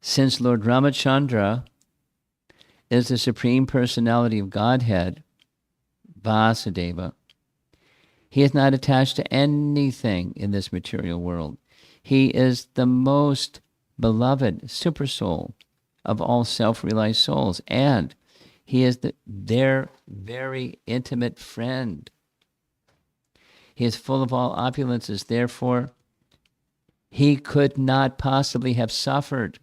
Since Lord Ramachandra is the Supreme Personality of Godhead, Vasudeva, he is not attached to anything in this material world. He is the most beloved supersoul of all self-realized souls, and he is their very intimate friend. He is full of all opulences. Therefore, he could not possibly have suffered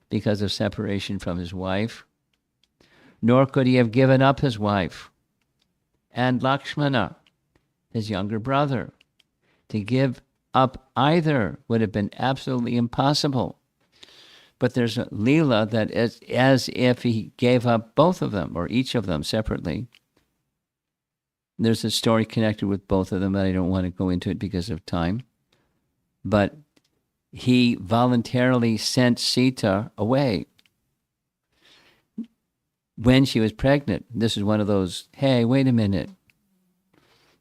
because of separation from his wife, nor could he have given up his wife and Lakshmana, his younger brother. To give up either would have been absolutely impossible. But there's a Leela that is as if he gave up both of them, or each of them separately. There's a story connected with both of them, but I don't want to go into it because of time. But he voluntarily sent Sita away when she was pregnant. This is one of those, hey, wait a minute.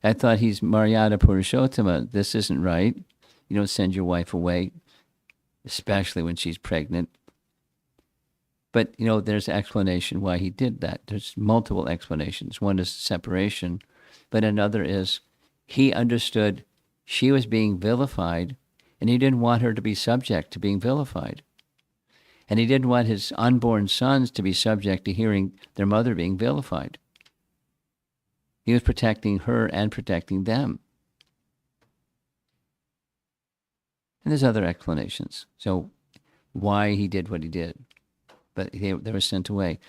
I thought he's Maryada Purushottama. This isn't right. You don't send your wife away, especially when she's pregnant. But, there's explanation why he did that. There's multiple explanations. One is separation, but another is he understood she was being vilified, and he didn't want her to be subject to being vilified. And he didn't want his unborn sons to be subject to hearing their mother being vilified. He was protecting her and protecting them. And there's other explanations. So why he did what he did. But they were sent away.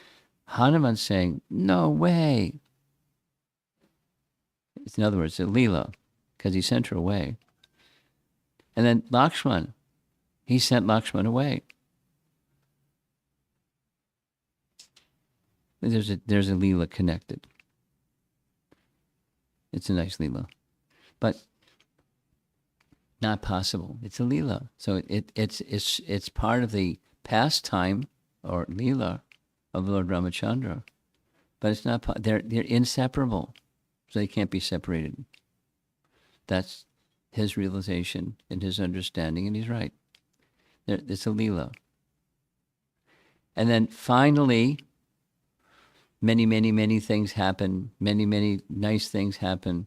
Hanuman's saying, no way. In other words, a Leela, because he sent her away. And then Lakshman, he sent Lakshman away. There's a Leela connected. It's a nice Leela. But not possible. It's a Leela. So it's part of the pastime or Leela of Lord Ramachandra. But it's not, they're inseparable. So they can't be separated. That's his realization and his understanding, and he's right. It's a Leela. And then finally, many, many, many things happen. Many, many nice things happen.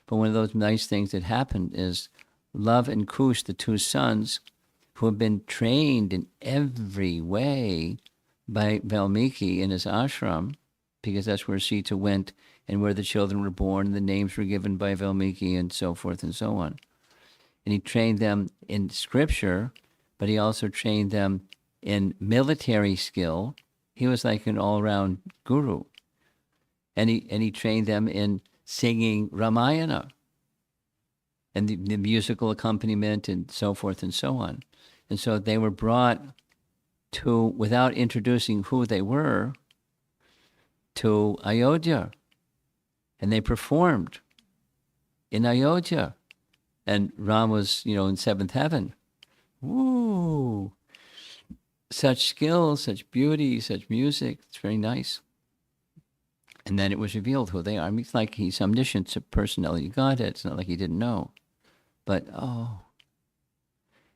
But one of those nice things that happened is Love and Kush, the two sons, who have been trained in every way by Valmiki in his ashram, because that's where Sita went and where the children were born, and the names were given by Valmiki and so forth and so on. And he trained them in scripture, but he also trained them in military skill. He was like an all-around guru. And he trained them in singing Ramayana and the musical accompaniment and so forth and so on. And so they were brought to, without introducing who they were, to Ayodhya. And they performed in Ayodhya. And Ram was, in seventh heaven. Woo! Such skill, such beauty, such music. It's very nice. And then it was revealed who they are. I mean, it's like he's omniscient, it's a personality of Godhead. It's not like he didn't know. But,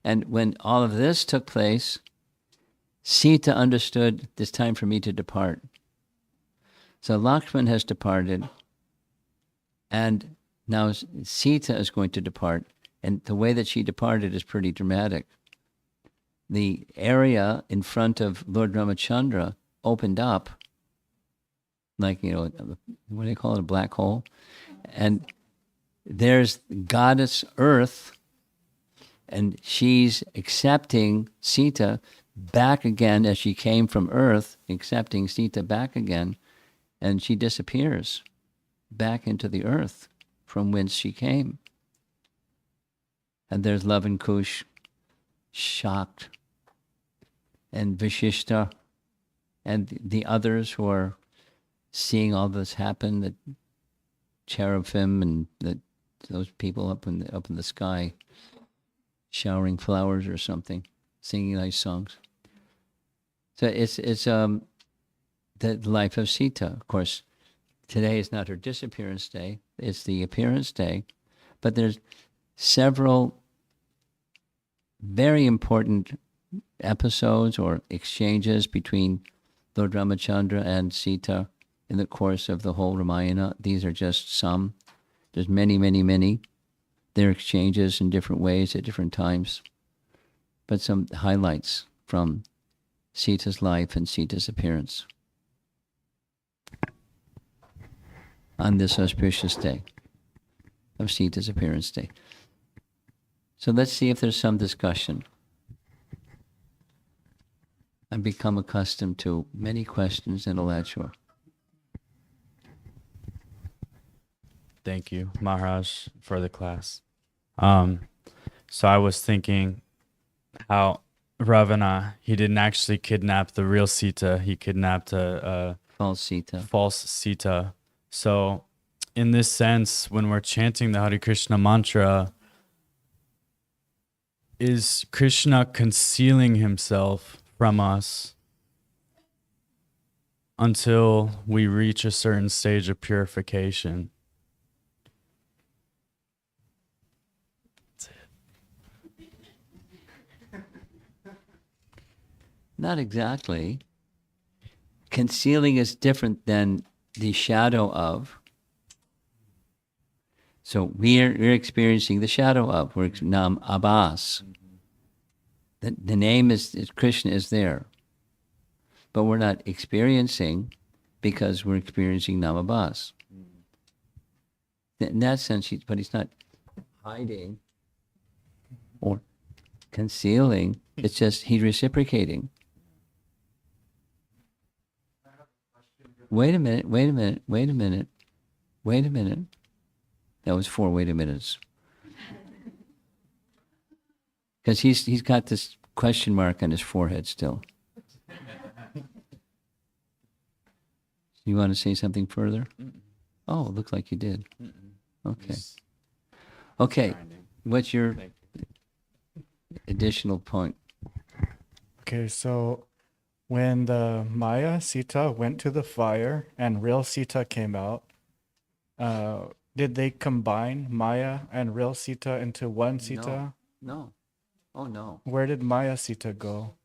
And when all of this took place, Sita understood it's time for me to depart. So Lakshman has departed, and now Sita is going to depart. And the way that she departed is pretty dramatic. The area in front of Lord Ramachandra opened up, like, what do they call it, a black hole? And there's goddess Earth, and she's accepting Sita back again as she came from Earth, accepting Sita back again, and she disappears back into the Earth from whence she came. And there's Love and Kush, shocked, and Vashishta, and the others who are seeing all this happen, the cherubim and those people up in the sky. showering flowers or something, singing nice songs. So it's the life of Sita. Of course, today is not her disappearance day; it's the appearance day. But there's several very important episodes or exchanges between Lord Ramachandra and Sita in the course of the whole Ramayana. These are just some. There's many, many, many. There are exchanges in different ways at different times. But some highlights from Sita's life and Sita's appearance on this auspicious day of Sita's appearance day. So let's see if there's some discussion. I've become accustomed to many questions in Alachua. Thank you, Maharaj, for the class. So I was thinking how Ravana, he didn't actually kidnap the real Sita. He kidnapped a False Sita. false Sita. So in this sense, when we're chanting the Hare Krishna mantra, is Krishna concealing himself from us until we reach a certain stage of purification? Not exactly. Concealing is different than the shadow of. So we're experiencing the shadow of. We're Nam Abbas. The name is Krishna is there. But we're not experiencing because we're experiencing Nam Abbas. In that sense, but he's not hiding or concealing. It's just he's reciprocating. Wait a minute. That was 4 wait a minutes. Because he's got this question mark on his forehead still. You want to say something further? Oh, it looks like you did. Okay. Okay. What's your additional point? Okay, so when the Maya Sita went to the fire and real Sita came out, did they combine Maya and real Sita into one Sita? No. Oh no. Where did Maya Sita go?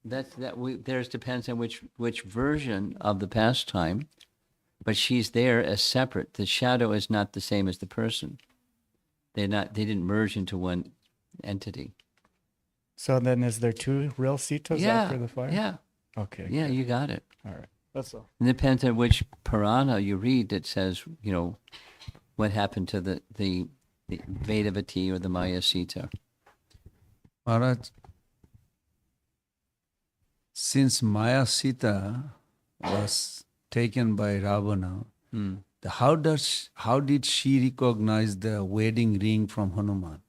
Theirs depends on which version of the pastime, but she's there as separate. The shadow is not the same as the person. They didn't merge into one entity. So then is there 2 real Sitas after the fire? Yeah. Okay. Yeah, you got it. All right. That's all. It depends on which Purana you read that says, what happened to the Vedavati or the Maya Sita. Maharaj, since Maya Sita was taken by Ravana, how did she recognize the wedding ring from Hanuman?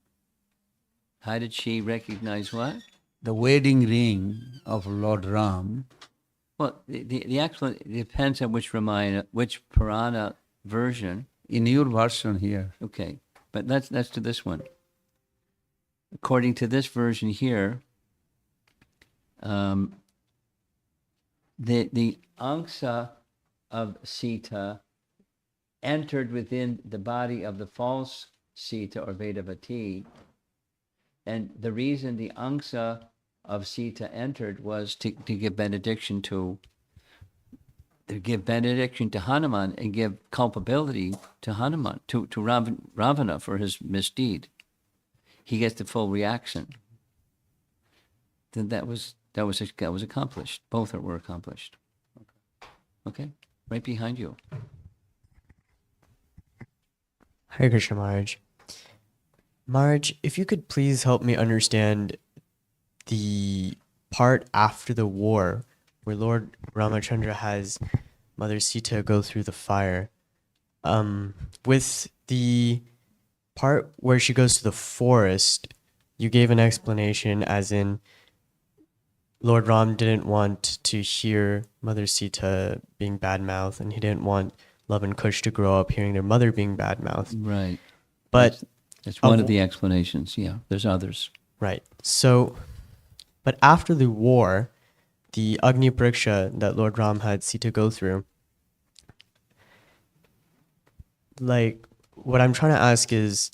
How did she recognize what? The wedding ring of Lord Ram. Well, the actual, it depends on which Purana version. In your version here. Okay, but let's do this one. According to this version here, the angsa of Sita entered within the body of the false Sita or Vedavati, and the reason the angsa of Sita entered was to give benediction to Hanuman and give culpability to Hanuman, to Ravana for his misdeed. He gets the full reaction. Then that was accomplished. Both were accomplished. Okay, right behind you. Hare Krishna Maharaj. Maharaj, if you could please help me understand the part after the war where Lord Ramachandra has Mother Sita go through the fire. With the part where she goes to the forest, you gave an explanation as in Lord Ram didn't want to hear Mother Sita being bad-mouthed, and he didn't want Love and Kush to grow up hearing their mother being bad-mouthed. Right. But that's one of the explanations. Yeah, there's others. Right. So, but after the war, the Agni Pariksha that Lord Ram had Sita go through, like, what I'm trying to ask is,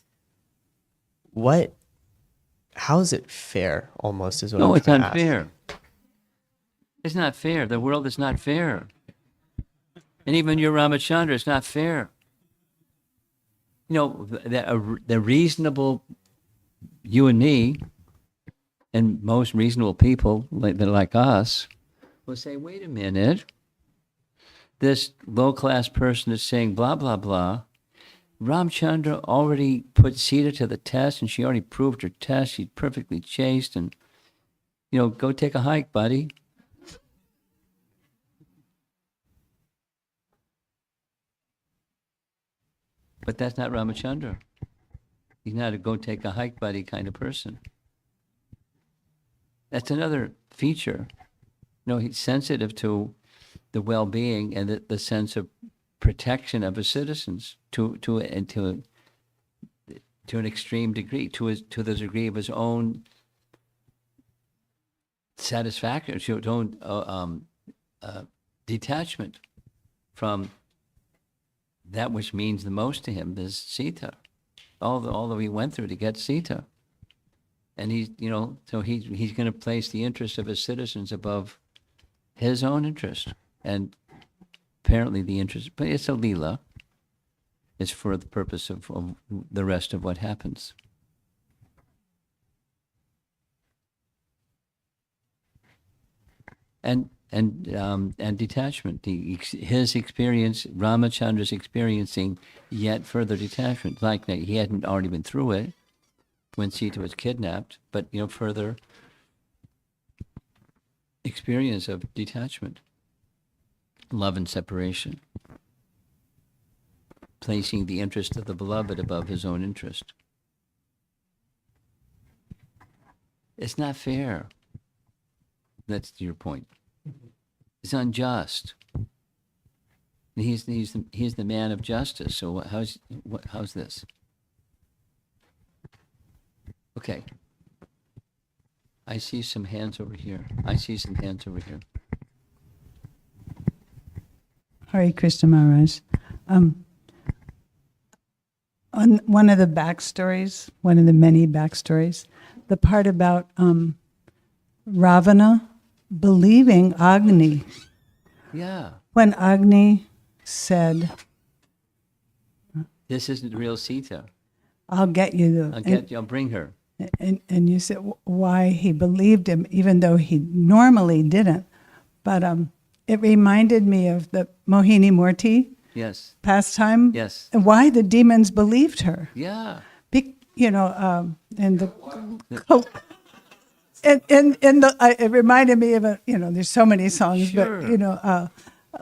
how is it fair, almost, is what No, I'm it's trying to ask. unfair. It's not fair. The world is not fair. And even your Ramachandra is not fair. You know, the reasonable, you and me, and most reasonable people like us, will say, wait a minute. This low-class person is saying blah, blah, blah. Ramchandra already put Sita to the test, and she already proved her test. She's perfectly chaste, and, go take a hike, buddy. But that's not Ramachandra. He's not a go take a hike, buddy kind of person. That's another feature. He's sensitive to the well-being and the sense of protection of his citizens to an extreme degree, to the degree of his own satisfaction, to his own detachment from that which means the most to him is Sita. All that he went through to get Sita, and he's going to place the interest of his citizens above his own interest, and apparently the interest. But it's a lila. It's for the purpose of the rest of what happens. And detachment. His experience, Ramachandra's experiencing yet further detachment. Like he hadn't already been through it when Sita was kidnapped, but further experience of detachment, love and separation, placing the interest of the beloved above his own interest. It's not fair. That's your point. It's unjust. He's the man of justice. So how's this? Okay. I see some hands over here. Hare Krishna Maharaj. On one of the backstories, one of the many backstories, the part about Ravana believing Agni. Yeah. When Agni said, This isn't real Sita. I'll get you. I'll bring her. And you said why he believed him, even though he normally didn't. But it reminded me of the Mohini Murti Yes. pastime. Yes. And why the demons believed her. Yeah. And the it reminded me of there's so many songs, Sure. but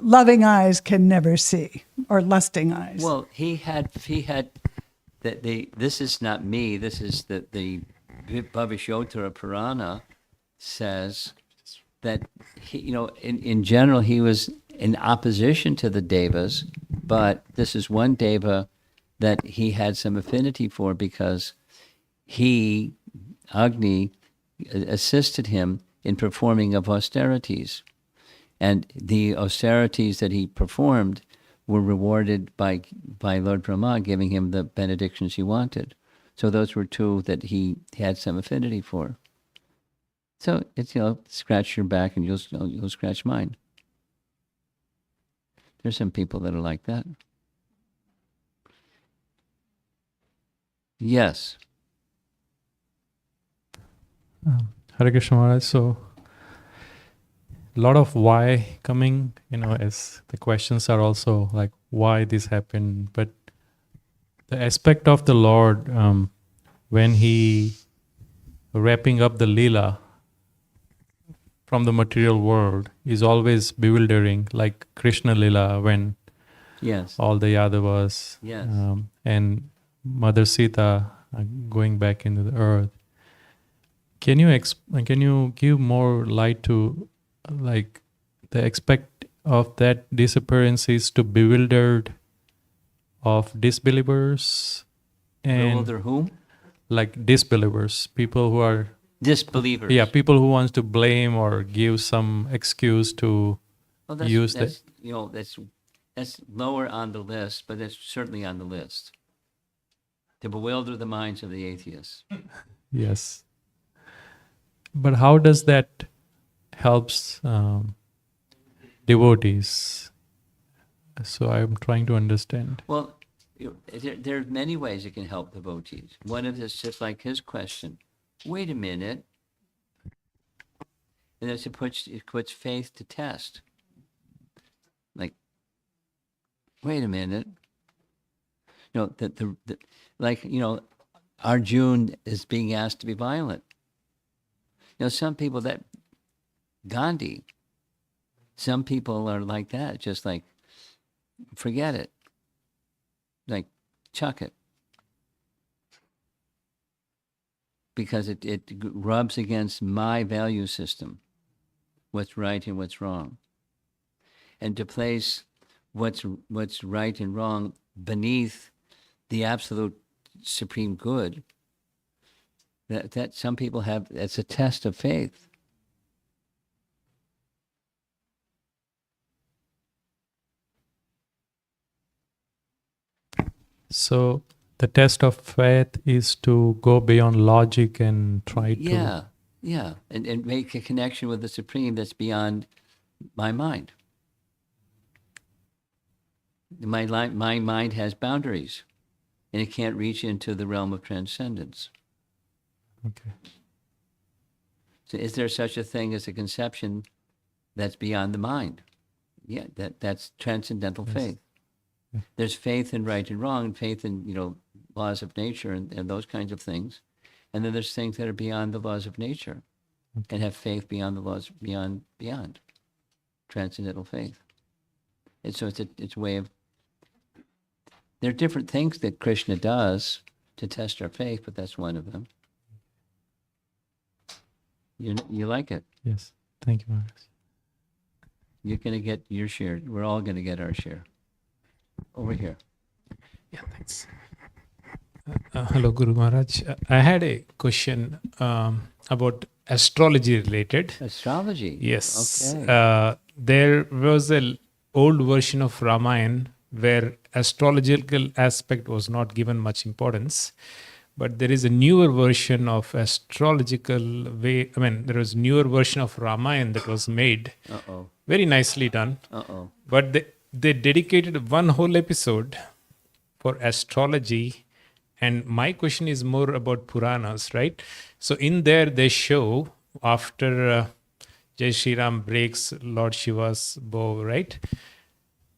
loving eyes can never see, or lusting eyes. Well, he had that this is not me. This is the Bhavisyottara Purana says that he, in general he was in opposition to the devas, but this is one deva that he had some affinity for because he, Agni, assisted him in performing of austerities. And the austerities that he performed were rewarded by Lord Brahma giving him the benedictions he wanted. So those were two that he had some affinity for. So it's, scratch your back and you'll scratch mine. There's some people that are like that. Yes. Hare Krishna Maharaj. So, a lot of why coming, as the questions are also like why this happened. But the aspect of the Lord, when he wrapping up the Leela from the material world, is always bewildering, like Krishna Leela when Yes. all the Yadavas Yes. and Mother Sita going back into the earth. Can you give more light to like the aspect of that disappearance is to bewildered of disbelievers and Bewilder whom? like disbelievers, people who are Disbelievers. people who wants to blame or give some excuse to Well, use that's that's lower on the list, but that's certainly on the list. To bewilder the minds of the atheists. Yes. But how does that helps devotees? So I'm trying to understand. Well, there are many ways it can help devotees. One of this, just like his question. Wait a minute. And it puts faith to test. Like, wait a minute. Arjuna is being asked to be violent. Some people Gandhi, some people are like that, just like, forget it. Like, chuck it. Because it rubs against my value system, what's right and what's wrong. And to place what's right and wrong beneath the absolute supreme good, that some people have, it's a test of faith. So the test of faith is to go beyond logic and try to... Yeah. And make a connection with the Supreme that's beyond my mind. My mind has boundaries, and it can't reach into the realm of transcendence. Okay. So is there such a thing as a conception that's beyond the mind? Yeah, that's transcendental faith. Yeah. There's faith in right and wrong, and faith in laws of nature and those kinds of things. And then there's things that are beyond the laws of nature, and have faith beyond the laws, beyond transcendental faith. And so it's a way of, there are different things that Krishna does to test our faith, but that's one of them. You like it. Yes. Thank you, Maharaj. You're going to get your share. We're all going to get our share. Over here. Yeah, thanks. Hello, Guru Maharaj. I had a question about astrology related. Astrology? Yes. Okay. There was an old version of Ramayana where astrological aspect was not given much importance. But there is a newer version of astrological way. There was a newer version of Ramayana that was made. Uh-oh. Very nicely done. Uh-oh. But they dedicated one whole episode for astrology. And my question is more about Puranas, right? So in there they show after Jai Shri Ram breaks Lord Shiva's bow, right?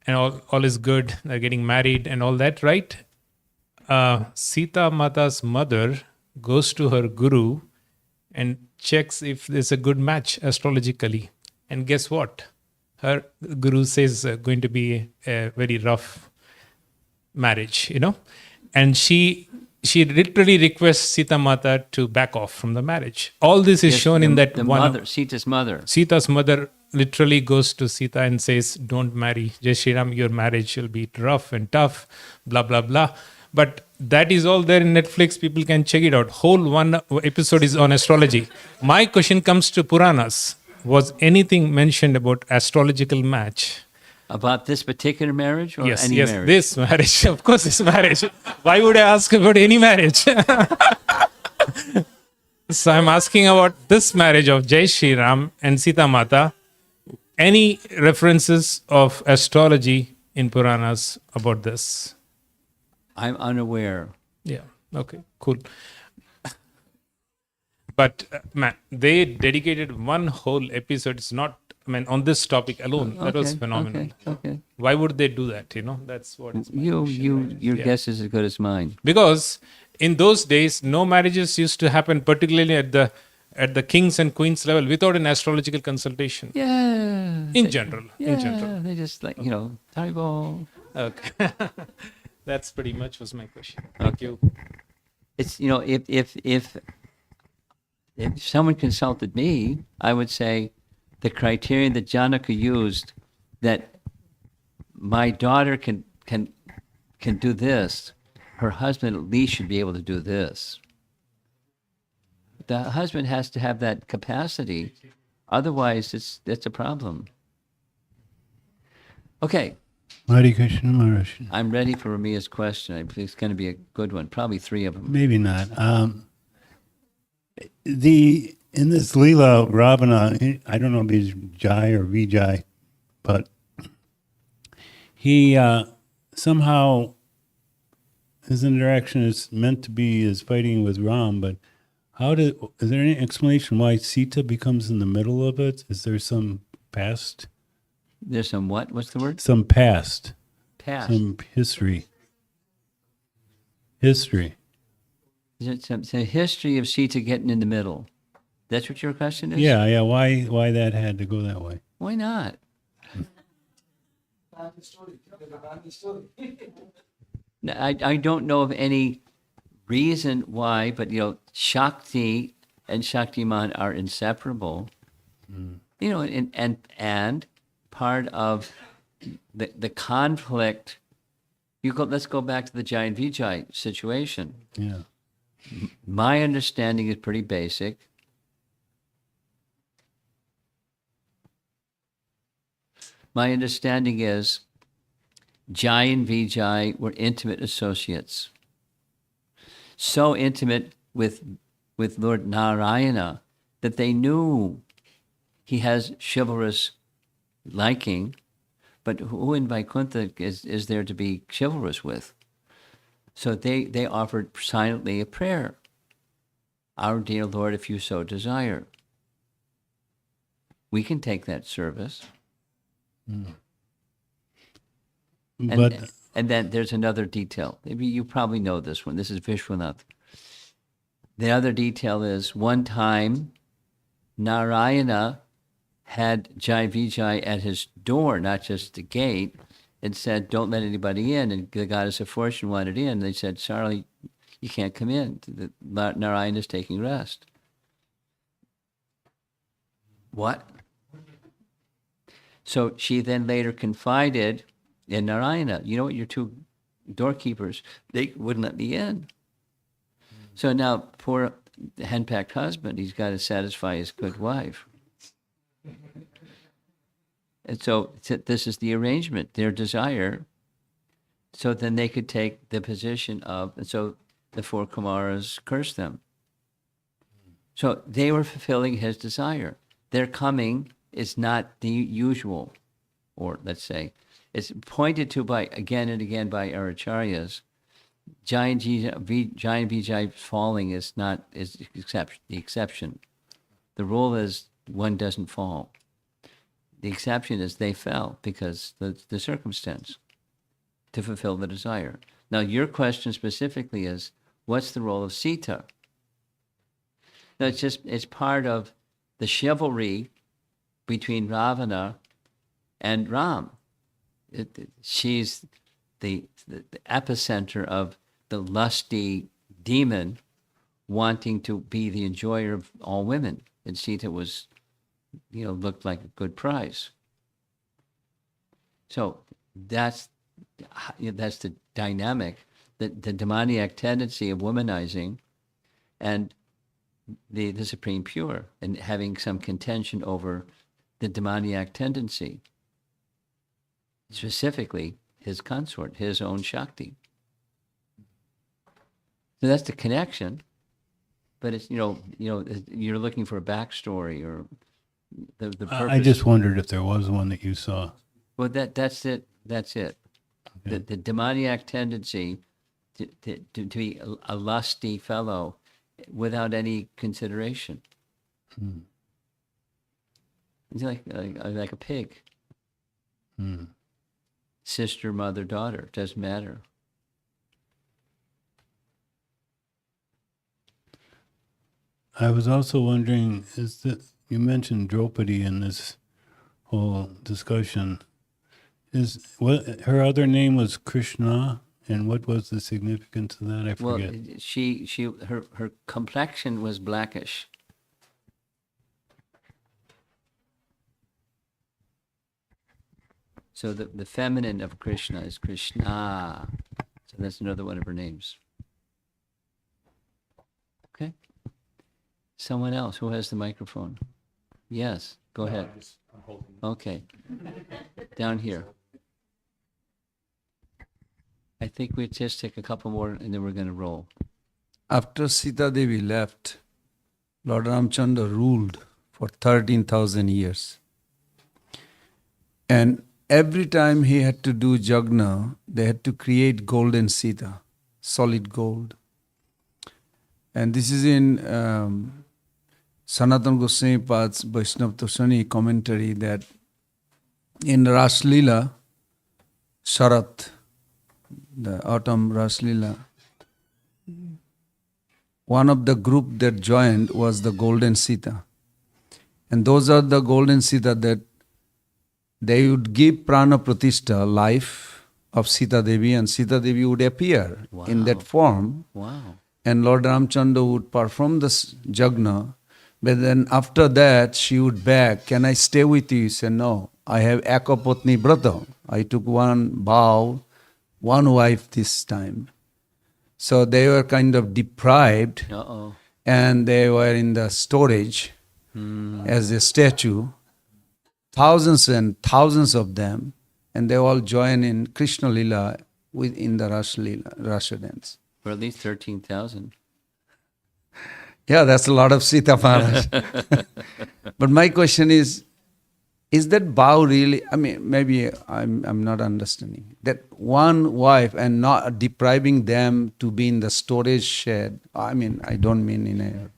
And all is good. They're getting married and all that, right? Sita Mata's mother goes to her guru and checks if there's a good match astrologically. And guess what? Her guru says going to be a very rough marriage, And she literally requests Sita Mata to back off from the marriage. All this is shown in that one. Mother, Sita's mother. Sita's mother literally goes to Sita and says, don't marry. Jai Shri Ram, your marriage will be rough and tough, blah, blah, blah. But that is all there in Netflix. People can check it out. Whole one episode is on astrology. My question comes to Puranas. Was anything mentioned about astrological match? About this particular marriage or Yes, any yes, marriage? this marriage. Of course, this marriage. Why would I ask about any marriage? So I'm asking about this marriage of Jai Shri Ram and Sita Mata. Any references of astrology in Puranas about this? I'm unaware. Yeah. Okay. Cool. But they dedicated one whole episode. It's not. On this topic alone, that was phenomenal. Okay. Why would they do that? That's what. Is my question. Your guess is as good as mine. Because in those days, no marriages used to happen, particularly at the kings and queens level, without an astrological consultation. Yeah. In general. They just Taribo. Okay. That's pretty much was my question. Thank you. It's if someone consulted me, I would say the criterion that Janaka used, that my daughter can do this, her husband at least should be able to do this. The husband has to have that capacity. Otherwise, it's a problem. Okay, Hare Krishna Maharaj. I'm ready for Ramia's question. I think it's going to be a good one. Probably 3 of them. Maybe not. In this Leela, Ravana, I don't know if he's Jai or Vijay, but he somehow his interaction is meant to be is fighting with Ram, but is there any explanation why Sita becomes in the middle of it? Is there some past? There's some what? What's the word? Some past. Past. Some history. History. Is it some history of Sita getting in the middle? That's what your question is? Yeah. Why that had to go that way? Why not? No, I don't know of any reason why, but Shakti and Shaktiman are inseparable. And part of the conflict. Let's go back to the Jai and Vijay situation. Yeah. My understanding is pretty basic. My understanding is Jai and Vijay were intimate associates. So intimate with Lord Narayana that they knew he has chivalrous liking, but who in Vaikuntha is there to be chivalrous with? So they offered silently a prayer. Our dear Lord, if you so desire. We can take that service. But And then there's another detail. Maybe you probably know this one. This is Vishwanath. The other detail is one time Narayana had Jai Vijay at his door, not just the gate, and said, don't let anybody in. And the goddess of fortune wanted in. They said, sorry, you can't come in. Narayana is taking rest. What? So she then later confided in Narayana, you know what, your 2 doorkeepers, they wouldn't let me in. So now poor henpecked husband, he's got to satisfy his good wife. And so this is the arrangement, their desire. So then they could take the position of, and so the 4 Kumaras cursed them. So they were fulfilling his desire. Their coming is not the usual, or let's say, it's pointed to by again and again by our acharyas. Jai and Vijay falling is the exception. The rule is one doesn't fall. The exception is they fell because the circumstance to fulfill the desire. Now your question specifically is, what's the role of Sita? No, it's part of the chivalry between Ravana and Ram. She's the epicenter of the lusty demon wanting to be the enjoyer of all women. And Sita was, looked like a good prize. So that's the dynamic, the demoniac tendency of womanizing and the supreme pure, and having some contention over the demoniac tendency, specifically his consort, his own Shakti. So that's the connection, but it's you're looking for a backstory or the purpose. I just wondered if there was one that you saw. Well, that's it. Okay. The demoniac tendency to be a lusty fellow without any consideration. It's like a pig. Sister, mother, daughter, doesn't matter. I was also wondering, you mentioned Draupadi in this whole discussion. Her other name was Krishna, and what was the significance of that? I forget. Well, her complexion was blackish. So the feminine of Krishna is Krishna. So that's another one of her names. Okay. Someone else who has the microphone. Yes, go ahead. Okay. Down here. I think we just take a couple more and then we're going to roll. After Sita Devi left, Lord Ramchandra ruled for 13,000 years. And every time he had to do Jagna, they had to create golden Sita, solid gold. And this is in Sanatana Goswami Pad's Vaishnava Toshani commentary that in Ras Leela, Sharat, the autumn Ras Leela, one of the group that joined was the golden Sita. And those are the golden Sita that they would give prana pratishtha, life of Sita Devi, and Sita Devi would appear in that form. Wow. And Lord Ramchandra would perform this Jagna. But then after that, she would beg, can I stay with you? He said, no, I have Ekapatni Brata. I took one vow, one wife this time. So they were kind of deprived, Uh-oh. and they were in the storage as a statue, thousands and thousands of them, and they all join in Krishna Lila in the Rasa dance. For at least 13,000. Yeah, that's a lot of Sita Maharaj. But my question is that vow really, I mean, maybe I'm not understanding. That one wife and not depriving them to be in the storage shed, I mean, I don't mean in a,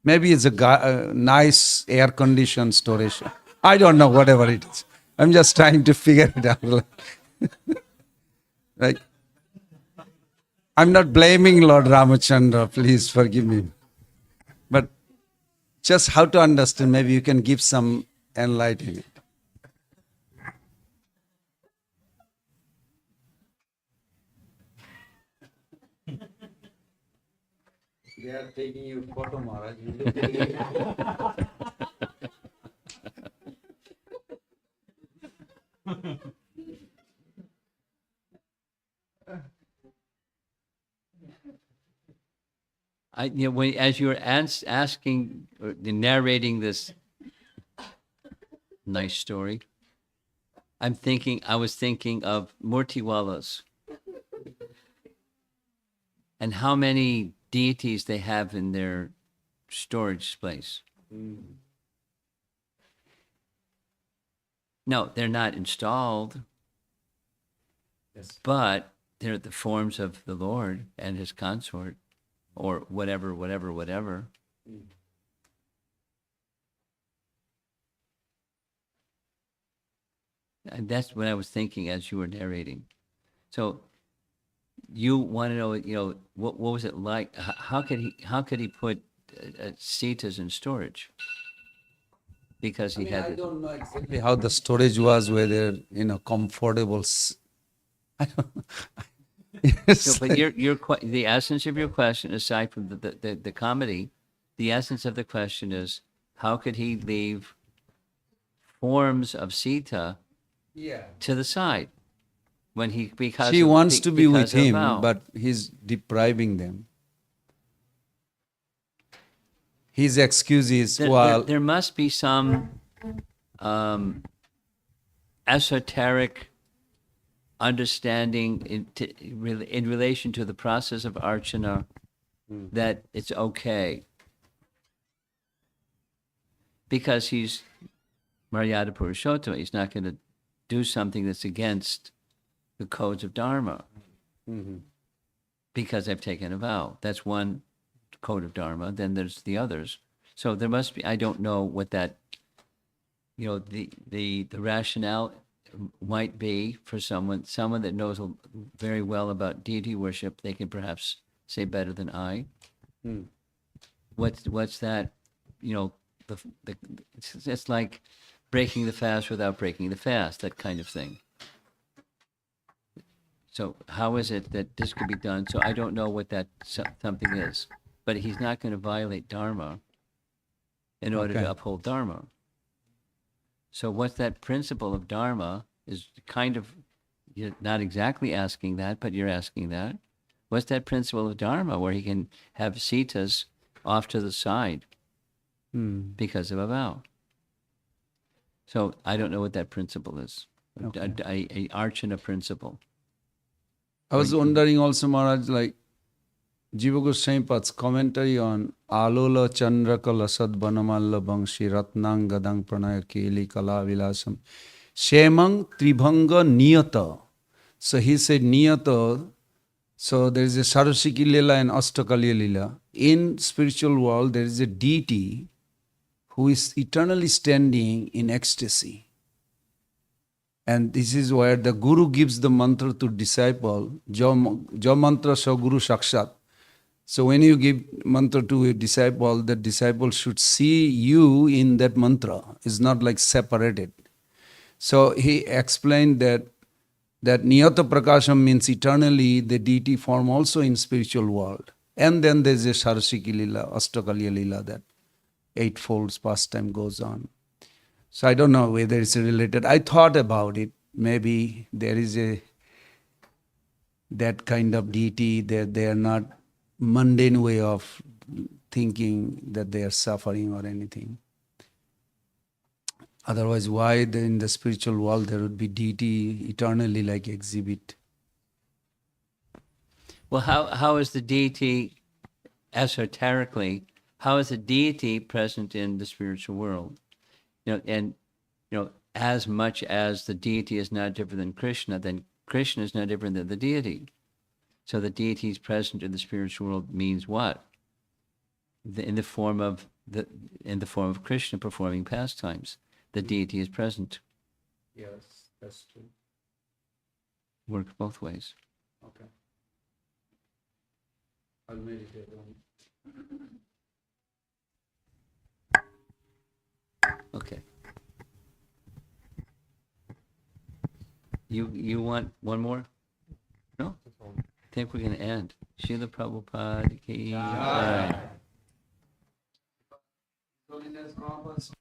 maybe it's a nice air-conditioned storage shed. I don't know, whatever it is. I'm just trying to figure it out. Like, I'm not blaming Lord Ramachandra, please forgive me. But just how to understand, maybe you can give some enlightenment. They are taking your photo, Maharaj. You look as you were asking, or narrating this nice story, I was thinking of Murtiwalas and how many deities they have in their storage place. No, they're not installed, but they're the forms of the Lord and his consort, or whatever. And that's what I was thinking as you were narrating. So you want to know, what was it like? How could he put Sitas in storage? Because he had. I don't know exactly how the storage was, whether comfortable. I don't. So, but the essence of your question, aside from the comedy, the essence of the question is, how could he leave forms of Sita to the side when she wants to be with him, vow. But he's depriving them. His excuse is, there must be some esoteric understanding in relation to the process of archana that it's okay. Because he's Maryada Purushottama, he's not going to do something that's against the codes of Dharma. Because I've taken a vow. That's one code of Dharma. Then there's the others. So there must be, I don't know what that, the rationale might be for someone that knows very well about deity worship. They can perhaps say better than I. What's that? It's like breaking the fast without breaking the fast, that kind of thing. So how is it that this could be done? So I don't know what that something is, but he's not going to violate Dharma in order to uphold Dharma. So what's that principle of Dharma is kind of, you're not exactly asking that, but you're asking that. What's that principle of Dharma where he can have Sitas off to the side because of a vow. So I don't know what that principle is. Okay. A archana principle. I was wondering also, Maharaj, like Jiva Goswami Pad's commentary on Alola Chandrakala Sadbanamalla Bangshi Ratnang Gadang Pranaya Keli Kala Vilasam Shemang Tribhanga Niyata. So he said Niyata. So there is a Sarasiki Lila and Astakali Lila. In spiritual world, there is a deity who is eternally standing in ecstasy. And this is where the Guru gives the mantra to disciple, Jo mantra sa Guru Sakshat. So when you give mantra to a disciple, the disciple should see you in that mantra. It's not like separated. So he explained that Niyata Prakasham means eternally the deity form also in spiritual world. And then there's a Sarasiki Lila, Astakalya Lila, that eightfold pastime goes on. So I don't know whether it's related. I thought about it. Maybe there is that kind of deity that they are not mundane way of thinking that they are suffering or anything. Otherwise, why in the spiritual world there would be deity eternally like exhibit? Well, how is the deity, esoterically, how is the deity present in the spiritual world? As much as the deity is not different than Krishna, then Krishna is not different than the deity. So the deity is present in the spiritual world means what? In the form of Krishna performing pastimes, the deity is present. Yes, that's true. Works both ways. Okay. I'll meditate on it. Okay. You want one more? No? I think we're going to end. Srila Prabhupada ki jai. Holiness Prabhupada